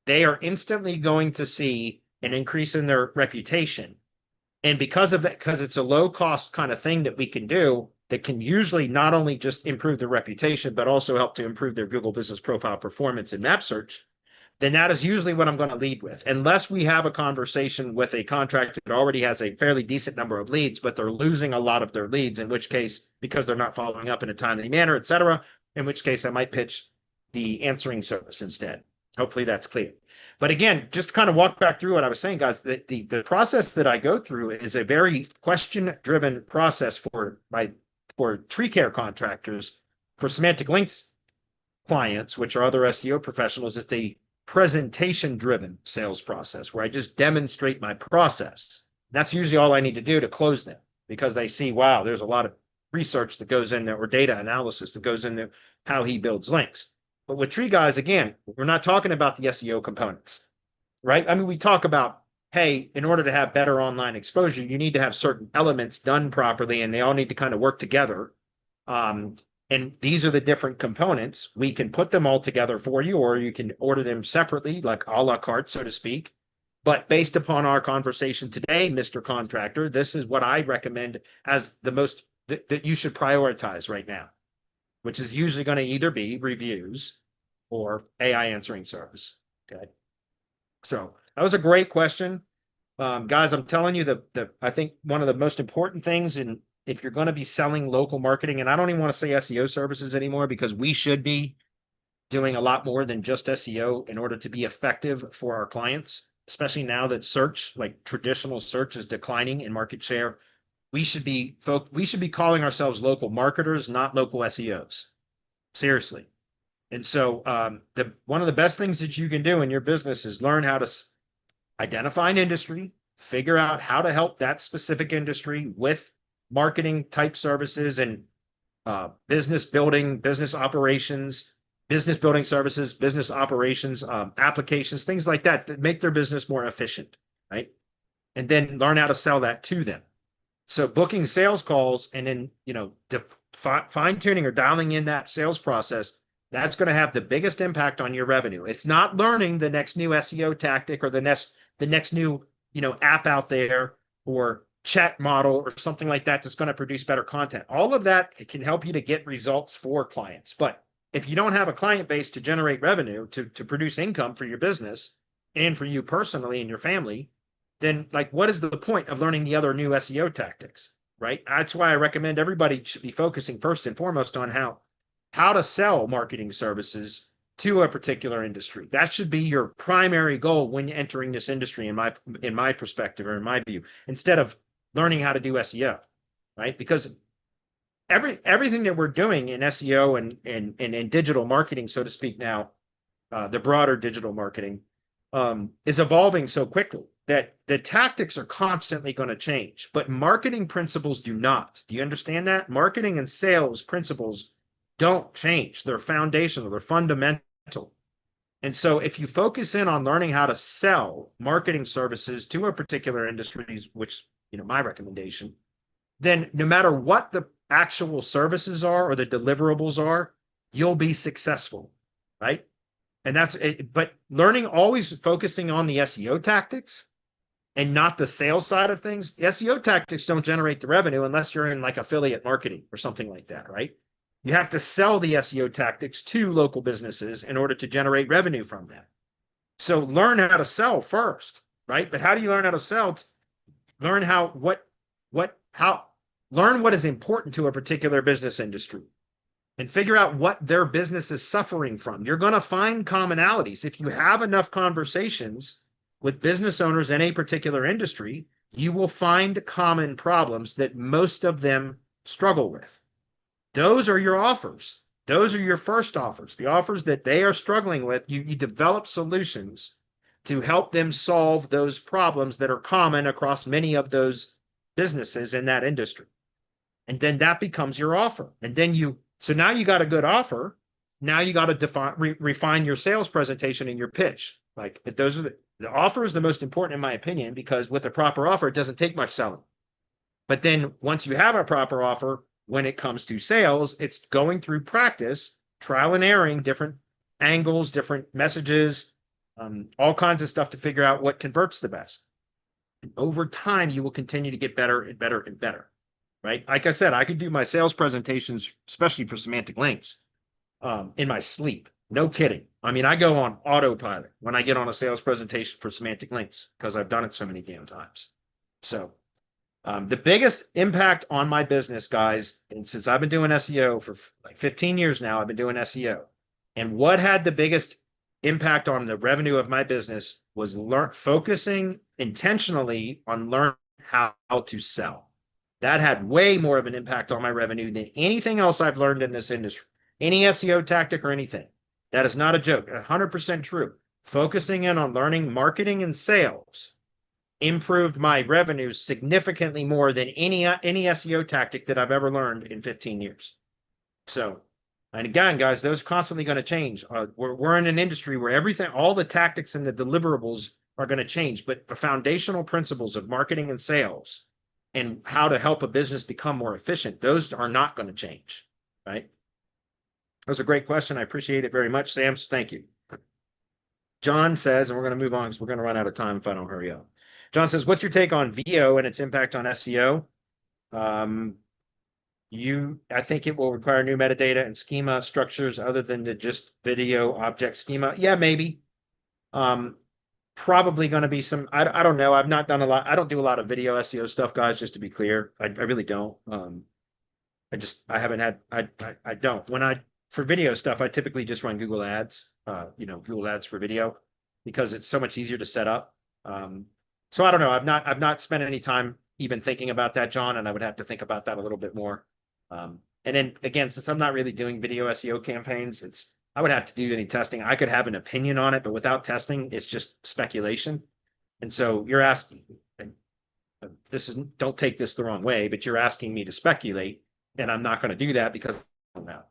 They are instantly going to see an increase in their reputation. And because of that, because it's a low cost kind of thing that we can do, that can usually not only just improve their reputation, but also help to improve their Google business profile performance in map search, then that is usually what I'm going to lead with. Unless we have a conversation with a contractor that already has a fairly decent number of leads, but they're losing a lot of their leads, in which case, because they're not following up in a timely manner, etc., in which case I might pitch the answering service instead. Hopefully that's clear. But again, just to kind of walk back through what I was saying, guys, the process that I go through is a very question-driven process for tree care contractors. For semantic links clients, which are other SEO professionals, it's a presentation-driven sales process where I just demonstrate my process. That's usually all I need to do to close them, because they see, wow, there's a lot of research that goes in there, or data analysis that goes into how he builds links. But with Tree Guys, again, we're not talking about the SEO components, right? I mean, we talk about, hey, in order to have better online exposure, you need to have certain elements done properly, and they all need to kind of work together. And these are the different components. We can put them all together for you, or you can order them separately, like a la carte, so to speak. But based upon our conversation today, Mr. Contractor, this is what I recommend as the most that you should prioritize right now, which is usually going to either be reviews or AI answering service. Okay. So that was a great question. Guys, I'm telling you, I think one of the most important things if you're going to be selling local marketing, and I don't even want to say SEO services anymore, because we should be doing a lot more than just SEO in order to be effective for our clients, especially now that search, like traditional search, is declining in market share. We should be calling ourselves local marketers, not local SEOs. Seriously. And so one of the best things that you can do in your business is learn how to identify an industry, figure out how to help that specific industry with marketing type services and business building, business operations, business building services, business operations, applications, things like that make their business more efficient, right? And then learn how to sell that to them. So booking sales calls and then, fine tuning or dialing in that sales process, that's going to have the biggest impact on your revenue. It's not learning the next new SEO tactic or the next new, app out there, or chat model or something like that that's going to produce better content. All of that can help you to get results for clients. But if you don't have a client base to generate revenue, to produce income for your business and for you personally and your family, then what is the point of learning the other new SEO tactics, right? That's why I recommend everybody should be focusing first and foremost on how to sell marketing services to a particular industry. That should be your primary goal when entering this industry, in my perspective, or in my view, instead of learning how to do SEO, right? Because everything that we're doing in SEO and in digital marketing, so to speak, now, the broader digital marketing, is evolving so quickly that the tactics are constantly going to change, but marketing principles do not. Do you understand that? Marketing and sales principles don't change. They're foundational, they're fundamental. And so if you focus in on learning how to sell marketing services to a particular industry, which, my recommendation, then no matter what the actual services are or the deliverables are, you'll be successful, right? And that's it. But always focusing on the SEO tactics and not the sales side of things. The SEO tactics don't generate the revenue unless you're in affiliate marketing or something like that, right? You have to sell the SEO tactics to local businesses in order to generate revenue from them. So learn how to sell first, right? But how do you learn how to sell? Learn learn what is important to a particular business industry and figure out what their business is suffering from. You're going to find commonalities. If you have enough conversations with business owners in a particular industry, you will find common problems that most of them struggle with. Those are your offers. Those are your first offers, the offers that they are struggling with. You develop solutions to help them solve those problems that are common across many of those businesses in that industry. And then that becomes your offer. And then so now you got a good offer. Now you got to refine your sales presentation and your pitch. Those are the offer is the most important in my opinion, because with a proper offer, it doesn't take much selling. But then once you have a proper offer, when it comes to sales, it's going through practice, trial and erroring, different angles, different messages, all kinds of stuff to figure out what converts the best. And over time, you will continue to get better and better and better, right? Like I said, I could do my sales presentations, especially for semantic links, in my sleep. No kidding. I mean, I go on autopilot when I get on a sales presentation for semantic links because I've done it so many damn times. So the biggest impact on my business, guys, and since I've been doing SEO for 15 years now, I've been doing SEO. And what had the biggest impact on the revenue of my business was focusing intentionally on learning how to sell. That had way more of an impact on my revenue than anything else I've learned in this industry, any SEO tactic or anything. That is not a joke, 100% true. Focusing in on learning marketing and sales improved my revenue significantly more than any SEO tactic that I've ever learned in 15 years. So, and again, guys, those are constantly going to change. We're in an industry where everything, all the tactics and the deliverables are going to change, but the foundational principles of marketing and sales and how to help a business become more efficient, those are not going to change, right? That was a great question. I appreciate it very much, Sam. Thank you. John says, and we're going to move on because we're going to run out of time if I don't hurry up. John says, what's your take on VO and its impact on SEO? I think it will require new metadata and schema structures other than the just video object schema. Yeah, maybe. Probably going to be some, I don't know. I've not done a lot. I don't do a lot of video SEO stuff, guys, just to be clear. I really don't. I haven't had, I don't. For video stuff, I typically just run Google Ads, Google Ads for video because it's so much easier to set up. So I don't know. I've not spent any time even thinking about that, John, and I would have to think about that a little bit more. And then again, since I'm not really doing video SEO campaigns, I would have to do any testing. I could have an opinion on it, but without testing, it's just speculation. And so you're asking, don't take this the wrong way, but you're asking me to speculate, and I'm not going to do that because I don't know.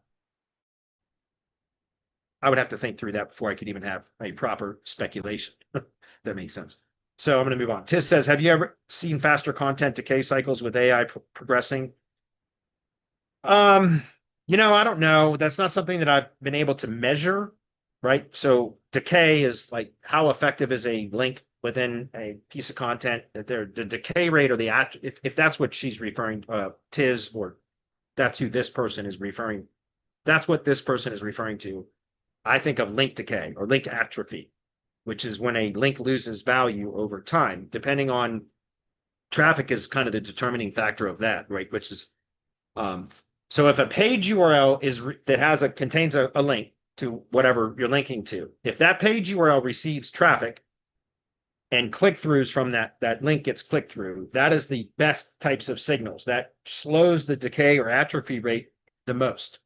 I would have to think through that before I could even have a proper speculation. That makes sense. So I'm going to move on. Tiz says, have you ever seen faster content decay cycles with AI progressing? I don't know. That's not something that I've been able to measure, right? So decay is like how effective is a link within a piece of content that the decay rate or if that's what she's referring Tiz, or that's who this person is referring. That's what this person is referring to. I think of link decay or link atrophy, which is when a link loses value over time, depending on traffic is kind of the determining factor of that, right? Which is, so if a page URL contains a link to whatever you're linking to, if that page URL receives traffic and click-throughs from that link gets clicked through, that is the best types of signals. That slows the decay or atrophy rate the most.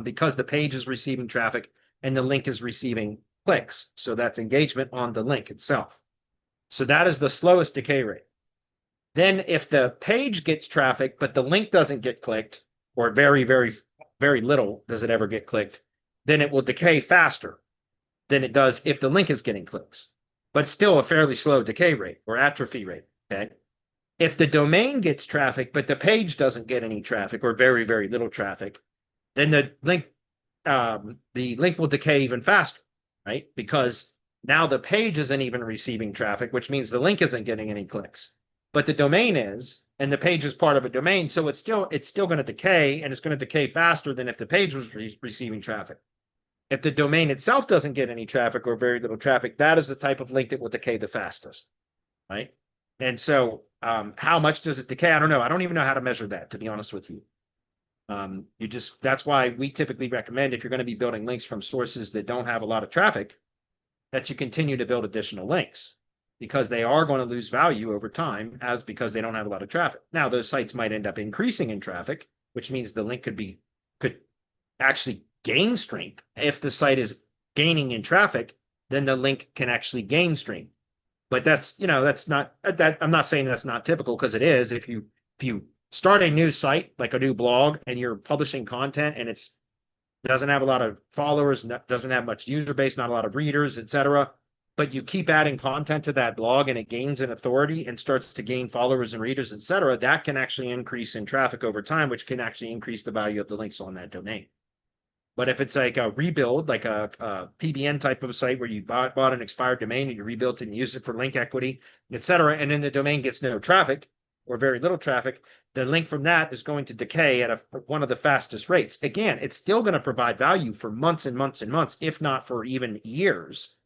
Because the page is receiving traffic and the link is receiving clicks. So that's engagement on the link itself. So that is the slowest decay rate. Then if the page gets traffic, but the link doesn't get clicked, or very, very, very little does it ever get clicked, then it will decay faster than it does if the link is getting clicks. But still a fairly slow decay rate or atrophy rate, okay? If the domain gets traffic, but the page doesn't get any traffic or very, very little traffic, then the link will decay even faster, right? Because now the page isn't even receiving traffic, which means the link isn't getting any clicks, but the domain is, and the page is part of a domain, so it's still going to decay, and it's going to decay faster than if the page was receiving traffic. If the domain itself doesn't get any traffic or very little traffic, that is the type of link that will decay the fastest, right? And so, how much does it decay? I don't know. I don't even know how to measure that, to be honest with you. That's why we typically recommend, if you're going to be building links from sources that don't have a lot of traffic, that you continue to build additional links, because they are going to lose value over time because they don't have a lot of traffic. Now, those sites might end up increasing in traffic, which means the link could actually gain strength. If the site is gaining in traffic, then the link can actually gain strength. But that's not that. I'm not saying that's not typical, because it is. If you start a new site, like a new blog, and you're publishing content and it doesn't have a lot of followers, doesn't have much user base, not a lot of readers, etc., but you keep adding content to that blog and it gains in authority and starts to gain followers and readers, etc., that can actually increase in traffic over time, which can actually increase the value of the links on that domain. But if it's like a rebuild, like a PBN type of site where you bought an expired domain and you rebuilt it and used it for link equity, etc., and then the domain gets no traffic or very little traffic, the link from that is going to decay at one of the fastest rates. Again, it's still going to provide value for months and months and months, if not for even years,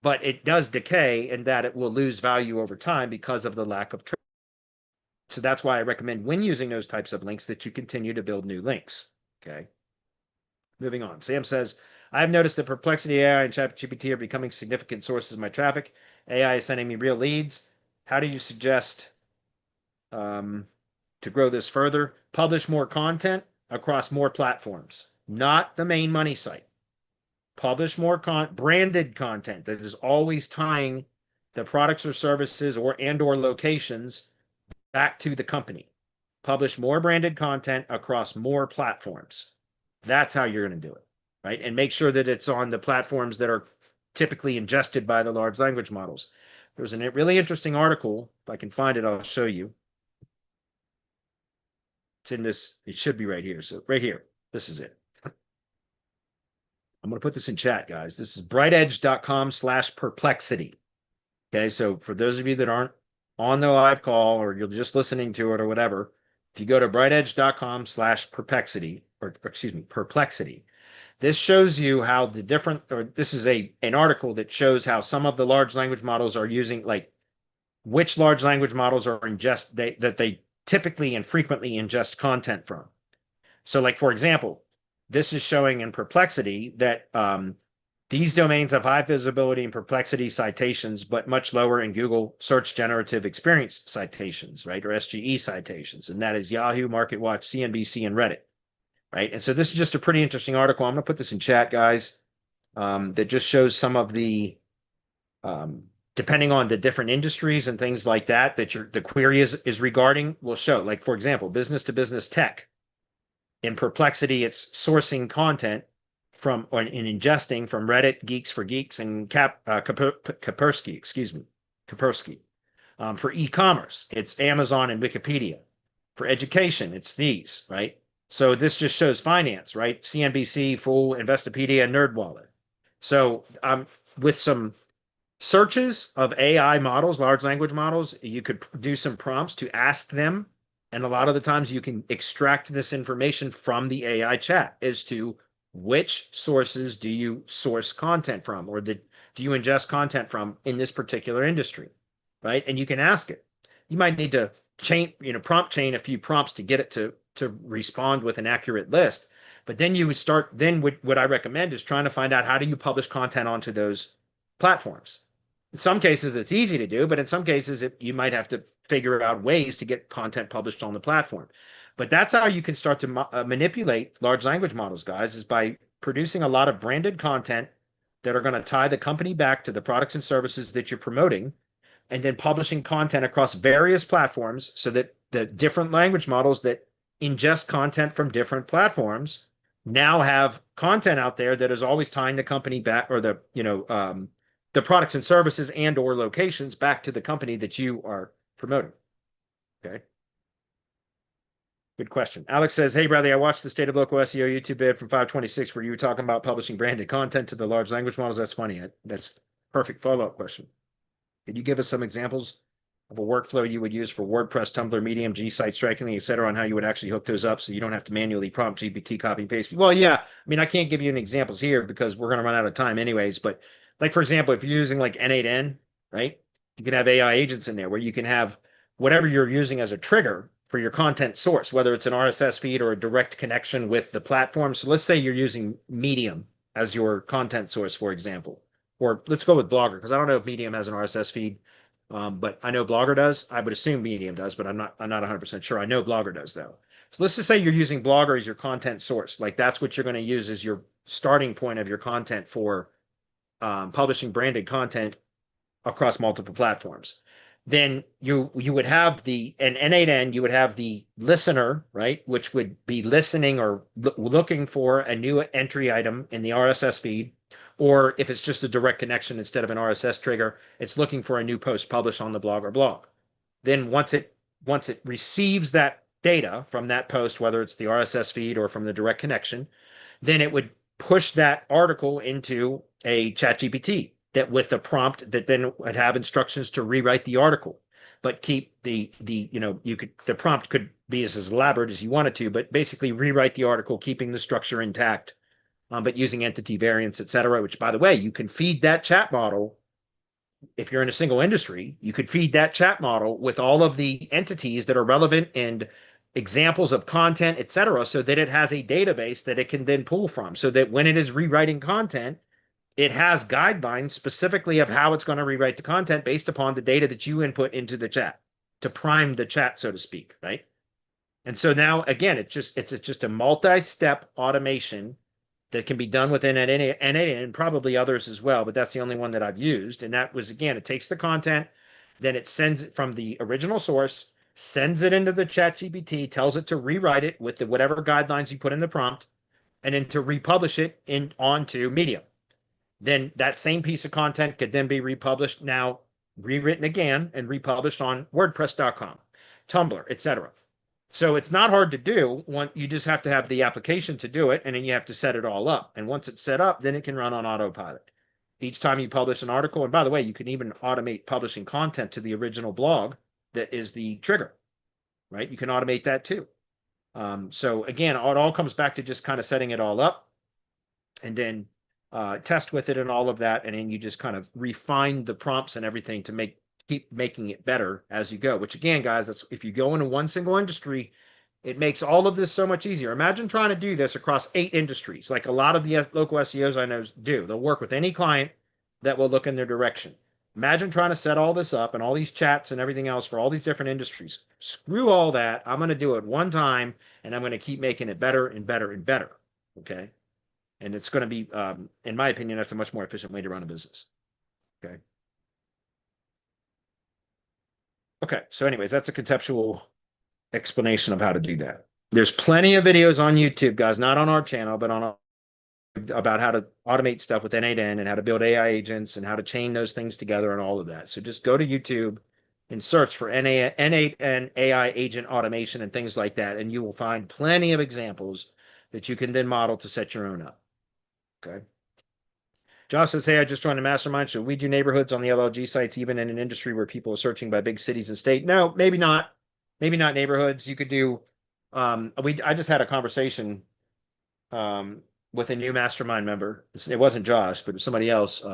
but it does decay in that it will lose value over time because of the lack of traffic. So that's why I recommend, when using those types of links, that you continue to build new links, okay? Moving on. Sam says, I've noticed that Perplexity AI and ChatGPT are becoming significant sources of my traffic. AI is sending me real leads. How do you suggest to grow this further? Publish more content across more platforms, not the main money site. Publish more branded content that is always tying the products or services or locations back to the company. Publish more branded content across more platforms. That's how you're going to do it, right? And make sure that it's on the platforms that are typically ingested by the large language models. There's a really interesting article. If I can find it, I'll show you. It's in this. It should be right here. So right here. This is it. I'm going to put this in chat, guys. This is brightedge.com/perplexity. Okay, so for those of you that aren't on the live call or you're just listening to it or whatever, if you go to brightedge.com/perplexity, or excuse me, perplexity, this shows you how the different, or this is an article that shows how some of the large language models are using, like which large language models are that they typically and frequently ingest content from. So like, for example, this is showing in Perplexity that these domains have high visibility in Perplexity citations, but much lower in Google Search Generative Experience citations, right? Or SGE citations. And that is Yahoo, MarketWatch, CNBC, and Reddit, right? And so this is just a pretty interesting article. I'm going to put this in chat, guys, that just shows some of the, depending on the different industries and things like that, the query is regarding, will show. Like, for example, business to business tech. In Perplexity, it's sourcing content from or in ingesting from Reddit, Geeks for Geeks, and Kaspersky, excuse me, Kaspersky. For e-commerce, it's Amazon and Wikipedia. For education, it's these, right? So this just shows finance, right? CNBC, Fool, Investopedia, NerdWallet. So with some searches of AI models, large language models, you could do some prompts to ask them. And a lot of the times you can extract this information from the AI chat as to which sources do you source content from, or do you ingest content from in this particular industry, right? And you can ask it. You might need to prompt chain a few prompts to get it to respond with an accurate list. But then you would start, then what I recommend is trying to find out how do you publish content onto those platforms. In some cases, it's easy to do, but in some cases, you might have to figure out ways to get content published on the platform. But that's how you can start to manipulate large language models, guys, is by producing a lot of branded content that are going to tie the company back to the products and services that you're promoting, and then publishing content across various platforms so that the different language models that ingest content from different platforms now have content out there that is always tying the company back, or the products and services and or locations back to the company that you are promoting. Okay. Good question. Alex says, hey, Bradley, I watched the State of Local SEO YouTube vid from 526 where you were talking about publishing branded content to the large language models. That's funny. That's perfect follow-up question. Could you give us some examples of a workflow you would use for WordPress, Tumblr, Medium, Gsite, Strikingly, et cetera, on how you would actually hook those up so you don't have to manually prompt GPT, copy, and paste? Well, yeah. I mean, I can't give you any examples here because we're going to run out of time anyways. But like, for example, if you're using like N8N, right, you can have AI agents in there where you can have whatever you're using as a trigger for your content source, whether it's an RSS feed or a direct connection with the platform. So let's say you're using Medium as your content source, for example. Or let's go with Blogger, because I don't know if Medium has an RSS feed, but I know Blogger does. I would assume Medium does, but I'm not 100% sure. I know Blogger does, though. So let's just say you're using Blogger as your content source. Like, that's what you're going to use as your starting point of your content for publishing branded content across multiple platforms. Then you would have in N8N, you would have the listener, right, which would be listening or looking for a new entry item in the RSS feed. Or if it's just a direct connection instead of an RSS trigger, it's looking for a new post published on the blog or blog. Then once it receives that data from that post, whether it's the RSS feed or from the direct connection, then it would push that article into a ChatGPT that with a prompt that then would have instructions to rewrite the article, but keep the prompt could be as elaborate as you wanted to, but basically rewrite the article, keeping the structure intact, but using entity variants, et cetera, which, by the way, you can feed that chat model. If you're in a single industry, you could feed that chat model with all of the entities that are relevant and examples of content, etc., so that it has a database that it can then pull from, so that when it is rewriting content, it has guidelines specifically of how it's going to rewrite the content based upon the data that you input into the chat to prime the chat, so to speak, right? And so now again, it's just a multi-step automation that can be done within NA and probably others as well, but that's the only one that I've used. And that was, again, it takes the content, then it sends it from the original source, sends it into the chatgpt, tells it to rewrite it with the whatever guidelines you put in the prompt, and then to republish it onto Medium. Then that same piece of content could then be republished, now rewritten again and republished on WordPress.com, Tumblr, etc. So it's not hard to do. You just have to have the application to do it, and then you have to set it all up. And once it's set up, then it can run on autopilot. Each time you publish an article, and by the way, you can even automate publishing content to the original blog that is the trigger, right? You can automate that too. So again, it all comes back to just kind of setting it all up and then test with it and all of that. And then you just kind of refine the prompts and everything to keep making it better as you go, which again, guys, that's if you go into one single industry, it makes all of this so much easier. Imagine trying to do this across 8 industries, like a lot of the local SEOs I know do. They'll work with any client that will look in their direction. Imagine trying to set all this up and all these chats and everything else for all these different industries. Screw all that. I'm going to do it one time, and I'm going to keep making it better and better and better. Okay. And it's going to be, in my opinion, that's a much more efficient way to run a business. Okay. Okay. So anyways, that's a conceptual explanation of how to do that. There's plenty of videos on YouTube, guys, not on our channel, but about how to automate stuff with N8N and how to build AI agents and how to chain those things together and all of that. So just go to YouTube and search for N8N AI agent automation and things like that, and you will find plenty of examples that you can then model to set your own up. Okay. Josh says, hey, I just joined a mastermind. Should we do neighborhoods on the LLG sites, even in an industry where people are searching by big cities and state? No, maybe not. Maybe not neighborhoods. You could do, I just had a conversation with a new mastermind member. It wasn't Josh, but it was somebody else,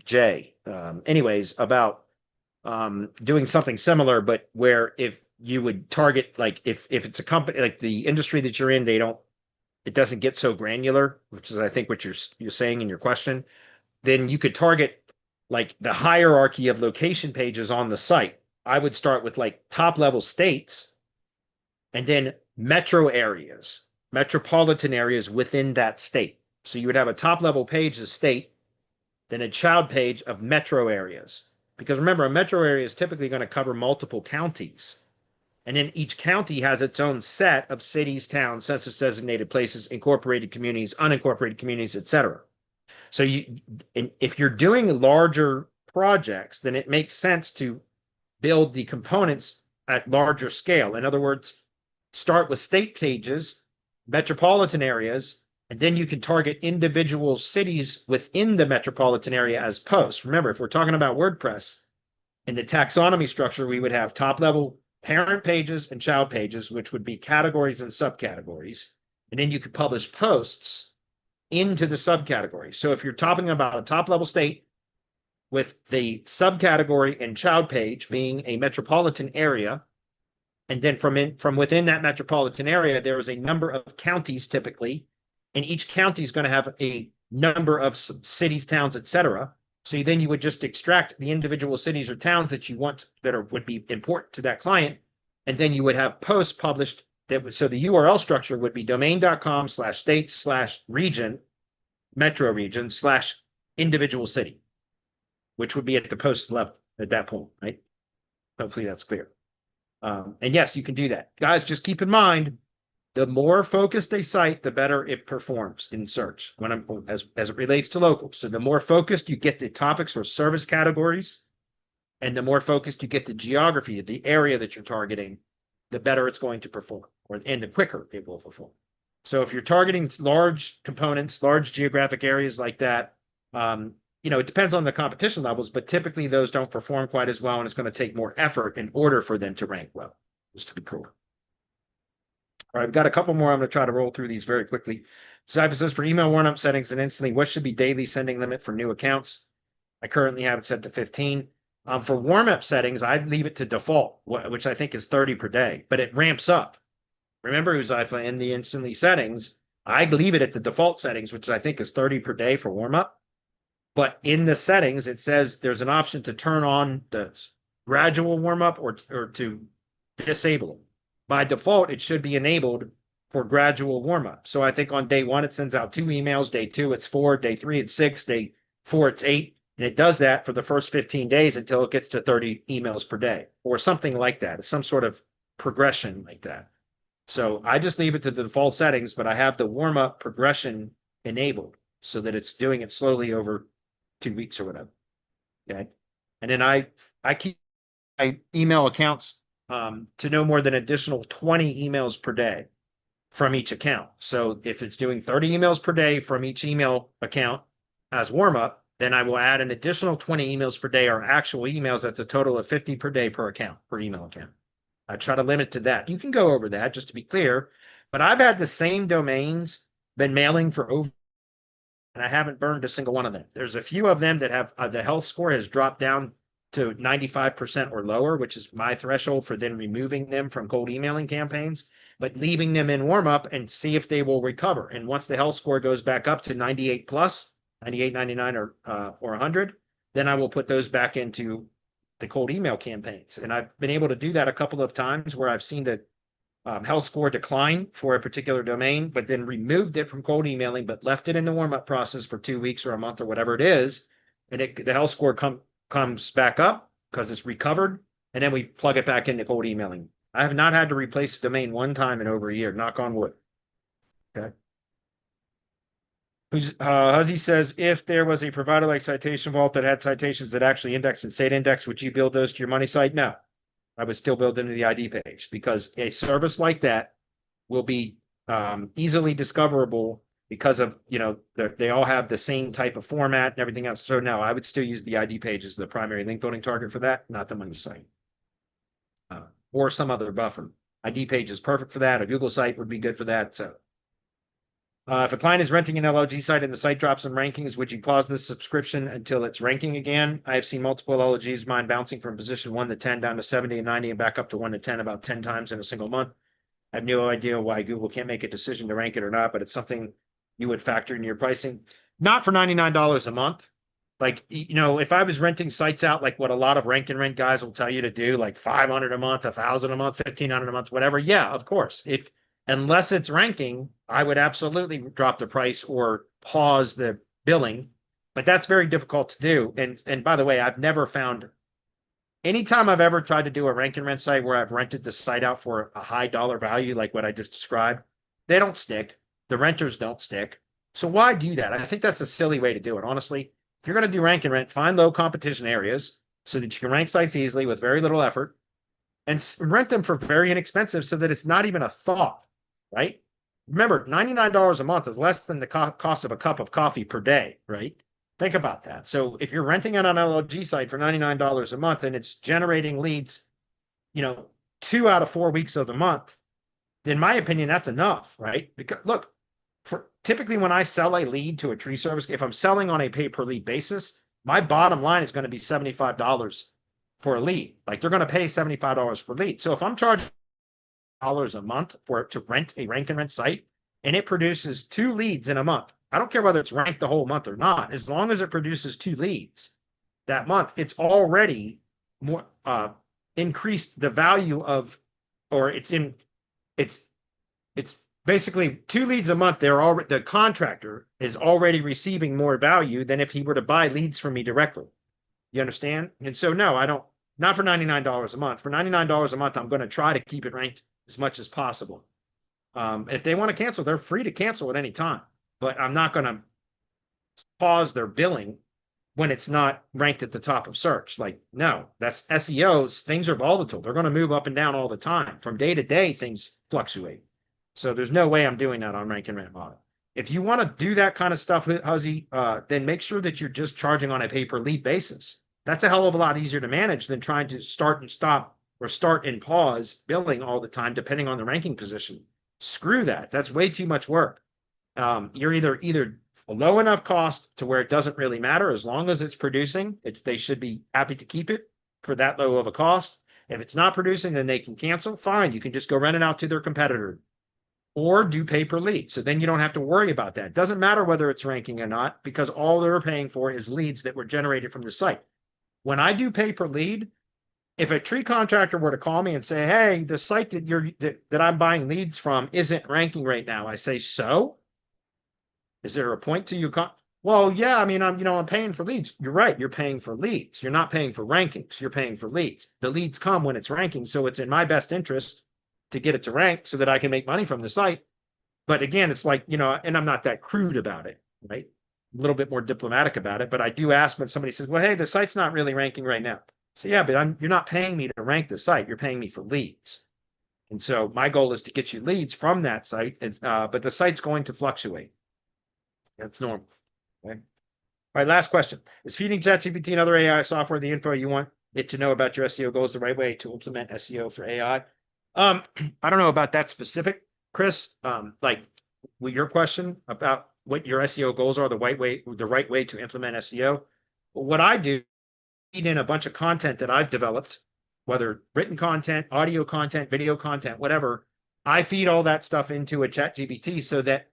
Jay. Anyways, about doing something similar, but where if you would target, like if it's a company, like the industry that you're in, it doesn't get so granular, which is I think what you're saying in your question. Then you could target like the hierarchy of location pages on the site. I would start with like top level states and then metro areas, metropolitan areas within that state. So you would have a top level page of state, then a child page of metro areas. Because remember, a metro area is typically going to cover multiple counties. And then each county has its own set of cities, towns, census designated places, incorporated communities, unincorporated communities, etc. So if you're doing larger projects, then it makes sense to build the components at larger scale. In other words, start with state pages, metropolitan areas, and then you can target individual cities within the metropolitan area as posts. Remember, if we're talking about WordPress, in the taxonomy structure, we would have top level parent pages and child pages, which would be categories and subcategories. And then you could publish posts into the subcategory. So if you're talking about a top level state with the subcategory and child page being a metropolitan area, and then from within that metropolitan area, there is a number of counties typically, and each county is going to have a number of cities, towns, etc. So then you would just extract the individual cities or towns that you want would be important to that client, and then you would have posts published so the URL structure would be domain.com/state/region, metro region /individual city, which would be at the post level at that point, right? Hopefully that's clear. And yes, you can do that. Guys, just keep in mind, the more focused a site, the better it performs in search as it relates to local. So the more focused you get the topics or service categories, and the more focused you get the geography, the area that you're targeting, the better it's going to perform, and the quicker it will perform. So if you're targeting large components, large geographic areas like that, it depends on the competition levels, but typically those don't perform quite as well, and it's going to take more effort in order for them to rank well, just to be cool. All right, I've got a couple more. I'm going to try to roll through these very quickly. Zypher says, for email warm-up settings and instantly, what should be daily sending limit for new accounts? I currently have it set to 15. For warm-up settings, I'd leave it to default, which I think is 30 per day, but it ramps up. remember Uzzifa, in the instantly settings, I leave it at the default settings, which I think is 30 per day for warm up. But in the settings, it says there's an option to turn on the gradual warm up or to disable it. By default, it should be enabled for gradual warm up. So I think on day 1, it sends out 2 emails. Day 2, it's 4. Day 3, it's 6. Day 4, it's 8. And it does that for the first 15 days until it gets to 30 emails per day or something like that. It's some sort of progression like that. So I just leave it to the default settings, but I have the warm up progression enabled so that it's doing it slowly over 2 weeks or whatever. Okay. And then I keep my email accounts to no more than additional 20 emails per day from each account. So if it's doing 30 emails per day from each email account as warm up, then I will add an additional 20 emails per day or actual emails. That's a total of 50 per day per account, per email account. I try to limit to that. You can go over that just to be clear, but I've had the same domains been mailing for over, and I haven't burned a single one of them. There's a few of them that have the health score has dropped down to 95% or lower, which is my threshold for then removing them from cold emailing campaigns, but leaving them in warm up and see if they will recover. And once the health score goes back up to 98 plus, 98, 99, or 100, then I will put those back into the cold email campaigns. And I've been able to do that a couple of times where I've seen the health score decline for a particular domain, but then removed it from cold emailing, but left it in the warm-up process for 2 weeks or a month or whatever it is. And the health score comes back up because it's recovered. And then we plug it back into cold emailing. I have not had to replace a domain one time in over a year, knock on wood. Okay. Huzzy says, if there was a provider like Citation Vault that had citations that actually index and state index, would you build those to your money site? No, I would still build into the ID page because a service like that will be easily discoverable because of, they all have the same type of format and everything else. So no, I would still use the ID page as the primary link building target for that, not the money site or some other buffer. ID page is perfect for that. A Google site would be good for that. So if a client is renting an LLG site and the site drops in rankings, would you pause this subscription until it's ranking again? I have seen multiple LLGs, mine bouncing from position 1 to 10 down to 70 and 90 and back up to 1 to 10 about 10 times in a single month. I have no idea why Google can't make a decision to rank it or not, but it's something you would factor in your pricing. Not for $99 a month. Like, if I was renting sites out, like what a lot of rank and rent guys will tell you to do, like 500 a month, 1,000 a month, 1,500 a month, whatever. Yeah, of course. Unless it's ranking, I would absolutely drop the price or pause the billing, but that's very difficult to do. And by the way, I've never found anytime I've ever tried to do a rank and rent site where I've rented the site out for a high dollar value, like what I just described, they don't stick. The renters don't stick. So why do that? I think that's a silly way to do it. Honestly, if you're going to do rank and rent, find low competition areas so that you can rank sites easily with very little effort and rent them for very inexpensive so that it's not even a thought. Right? Remember, $99 a month is less than the cost of a cup of coffee per day, right? Think about that. So if you're renting on an LLG site for $99 a month and it's generating leads, 2 out of 4 weeks of the month, in my opinion, that's enough, right? Because look, typically when I sell a lead to a tree service, if I'm selling on a pay per lead basis, my bottom line is going to be $75 for a lead. Like they're going to pay $75 per lead. So if I'm charging a month to rent a rank and rent site and it produces 2 leads in a month, I don't care whether it's ranked the whole month or not, as long as it produces 2 leads that month, it's already more increased the value of, or it's basically 2 leads a month. The contractor is already receiving more value than if he were to buy leads from me directly. You understand? And so no, I don't, not for $99 a month. For $99 a month, I'm going to try to keep it ranked as much as possible. If they want to cancel, they're free to cancel at any time, but I'm not going to pause their billing when it's not ranked at the top of search. Like, no, that's SEOs. Things are volatile. They're going to move up and down all the time. From day to day, things fluctuate. So there's no way I'm doing that on rank and rent model. If you want to do that kind of stuff, Huzzy, then make sure that you're just charging on a pay per lead basis. That's a hell of a lot easier to manage than trying to start and stop or start and pause billing all the time, depending on the ranking position. Screw that. That's way too much work. You're either a low enough cost to where it doesn't really matter. As long as it's producing, they should be happy to keep it for that low of a cost. If it's not producing, then they can cancel. Fine. You can just go rent it out to their competitor. or do pay per lead. So then you don't have to worry about that. It doesn't matter whether it's ranking or not, because all they're paying for is leads that were generated from the site. When I do pay per lead, if a tree contractor were to call me and say, hey, the site that I'm buying leads from isn't ranking right now, I say, so is there a point to you? Well, yeah, I mean, I'm paying for leads. You're right. You're paying for leads. You're not paying for rankings. You're paying for leads. The leads come when it's ranking. So it's in my best interest to get it to rank so that I can make money from the site. But again, it's like, and I'm not that crude about it, right? A little bit more diplomatic about it. But I do ask when somebody says, well, hey, the site's not really ranking right now. So yeah, but you're not paying me to rank the site. You're paying me for leads. And so my goal is to get you leads from that site. But the site's going to fluctuate. That's normal. Okay. All right, last question. Is feeding ChatGPT and other AI software the info you want it to know about your SEO goals the right way to implement SEO for AI? I don't know about that specific, Chris. Like with your question about what your SEO goals are, the right way to implement SEO. What I do, feed in a bunch of content that I've developed, whether written content, audio content, video content, whatever. I feed all that stuff into a ChatGPT so that,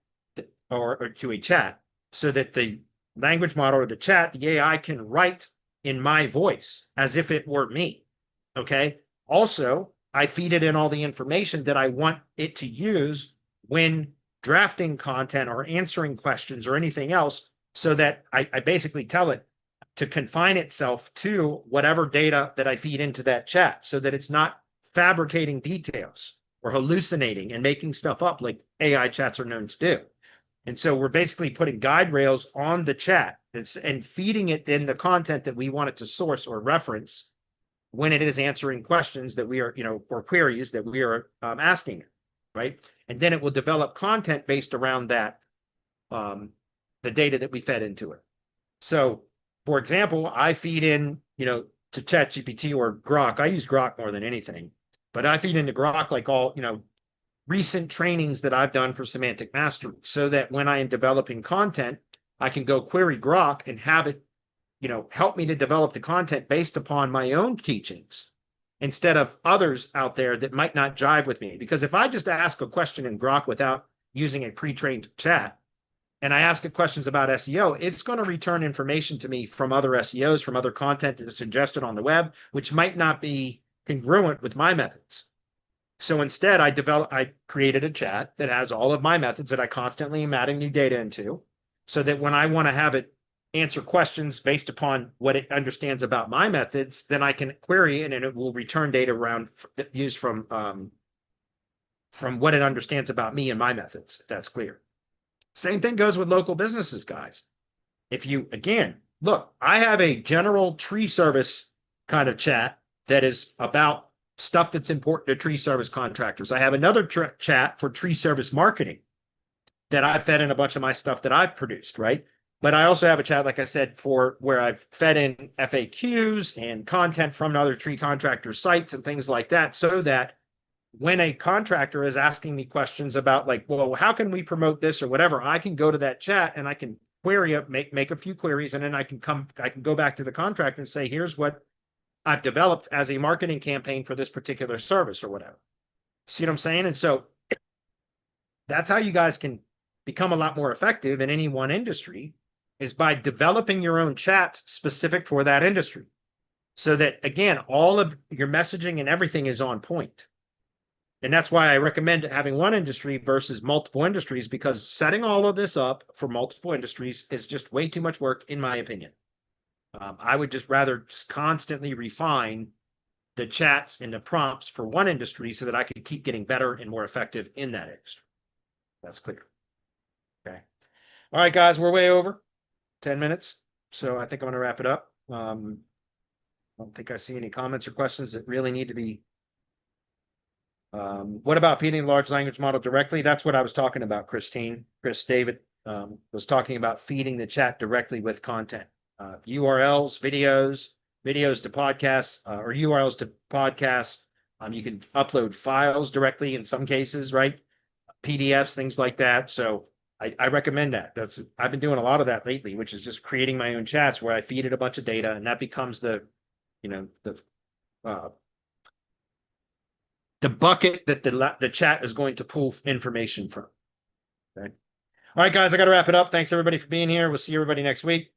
or to a chat, so that the language model or the chat, the AI can write in my voice as if it were me. Okay. Also, I feed it in all the information that I want it to use when drafting content or answering questions or anything else, so that I basically tell it to confine itself to whatever data that I feed into that chat, so that it's not fabricating details or hallucinating and making stuff up like AI chats are known to do. And so we're basically putting guide rails on the chat and feeding it in the content that we want it to source or reference when it is answering questions that we are, or queries that we are asking it, right? And then it will develop content based around that, the data that we fed into it. So, for example, I feed in, to ChatGPT or Grok. I use Grok more than anything, but I feed into Grok like all, recent trainings that I've done for semantic mastery, so that when I am developing content, I can go query Grok and have it, help me to develop the content based upon my own teachings instead of others out there that might not jive with me. Because if I just ask a question in Grok without using a pre-trained chat, and I ask it questions about SEO, it's going to return information to me from other SEOs, from other content that's suggested on the web, which might not be congruent with my methods. So instead, I created a chat that has all of my methods that I constantly am adding new data into, so that when I want to have it answer questions based upon what it understands about my methods, then I can query it and it will return data used from what it understands about me and my methods, if that's clear. Same thing goes with local businesses, guys. If you, again, look, I have a general tree service kind of chat that is about stuff that's important to tree service contractors. I have another chat for tree service marketing that I've fed in a bunch of my stuff that I've produced, right? But I also have a chat, like I said, for where I've fed in FAQs and content from other tree contractor sites and things like that, so that when a contractor is asking me questions about, like, well, how can we promote this or whatever, I can go to that chat and I can query up, make a few queries, and then I can go back to the contractor and say, here's what I've developed as a marketing campaign for this particular service or whatever. See what I'm saying? And so that's how you guys can become a lot more effective in any one industry, is by developing your own chats specific for that industry. So that, again, all of your messaging and everything is on point. And that's why I recommend having one industry versus multiple industries, because setting all of this up for multiple industries is just way too much work, in my opinion. I would just rather just constantly refine the chats and the prompts for one industry so that I could keep getting better and more effective in that industry. That's clear. Okay. All right, guys, we're way over 10 minutes. So I think I'm going to wrap it up. I don't think I see any comments or questions that really need to be. What about feeding large language model directly? That's what I was talking about, Christine. Chris David was talking about feeding the chat directly with content. URLs, videos to podcasts, or URLs to podcasts. You can upload files directly in some cases, right? PDFs, things like that. So I recommend that. I've been doing a lot of that lately, which is just creating my own chats where I feed it a bunch of data, and that becomes the the bucket that the chat is going to pull information from. Okay. All right, guys, I got to wrap it up. Thanks everybody for being here. We'll see everybody next week.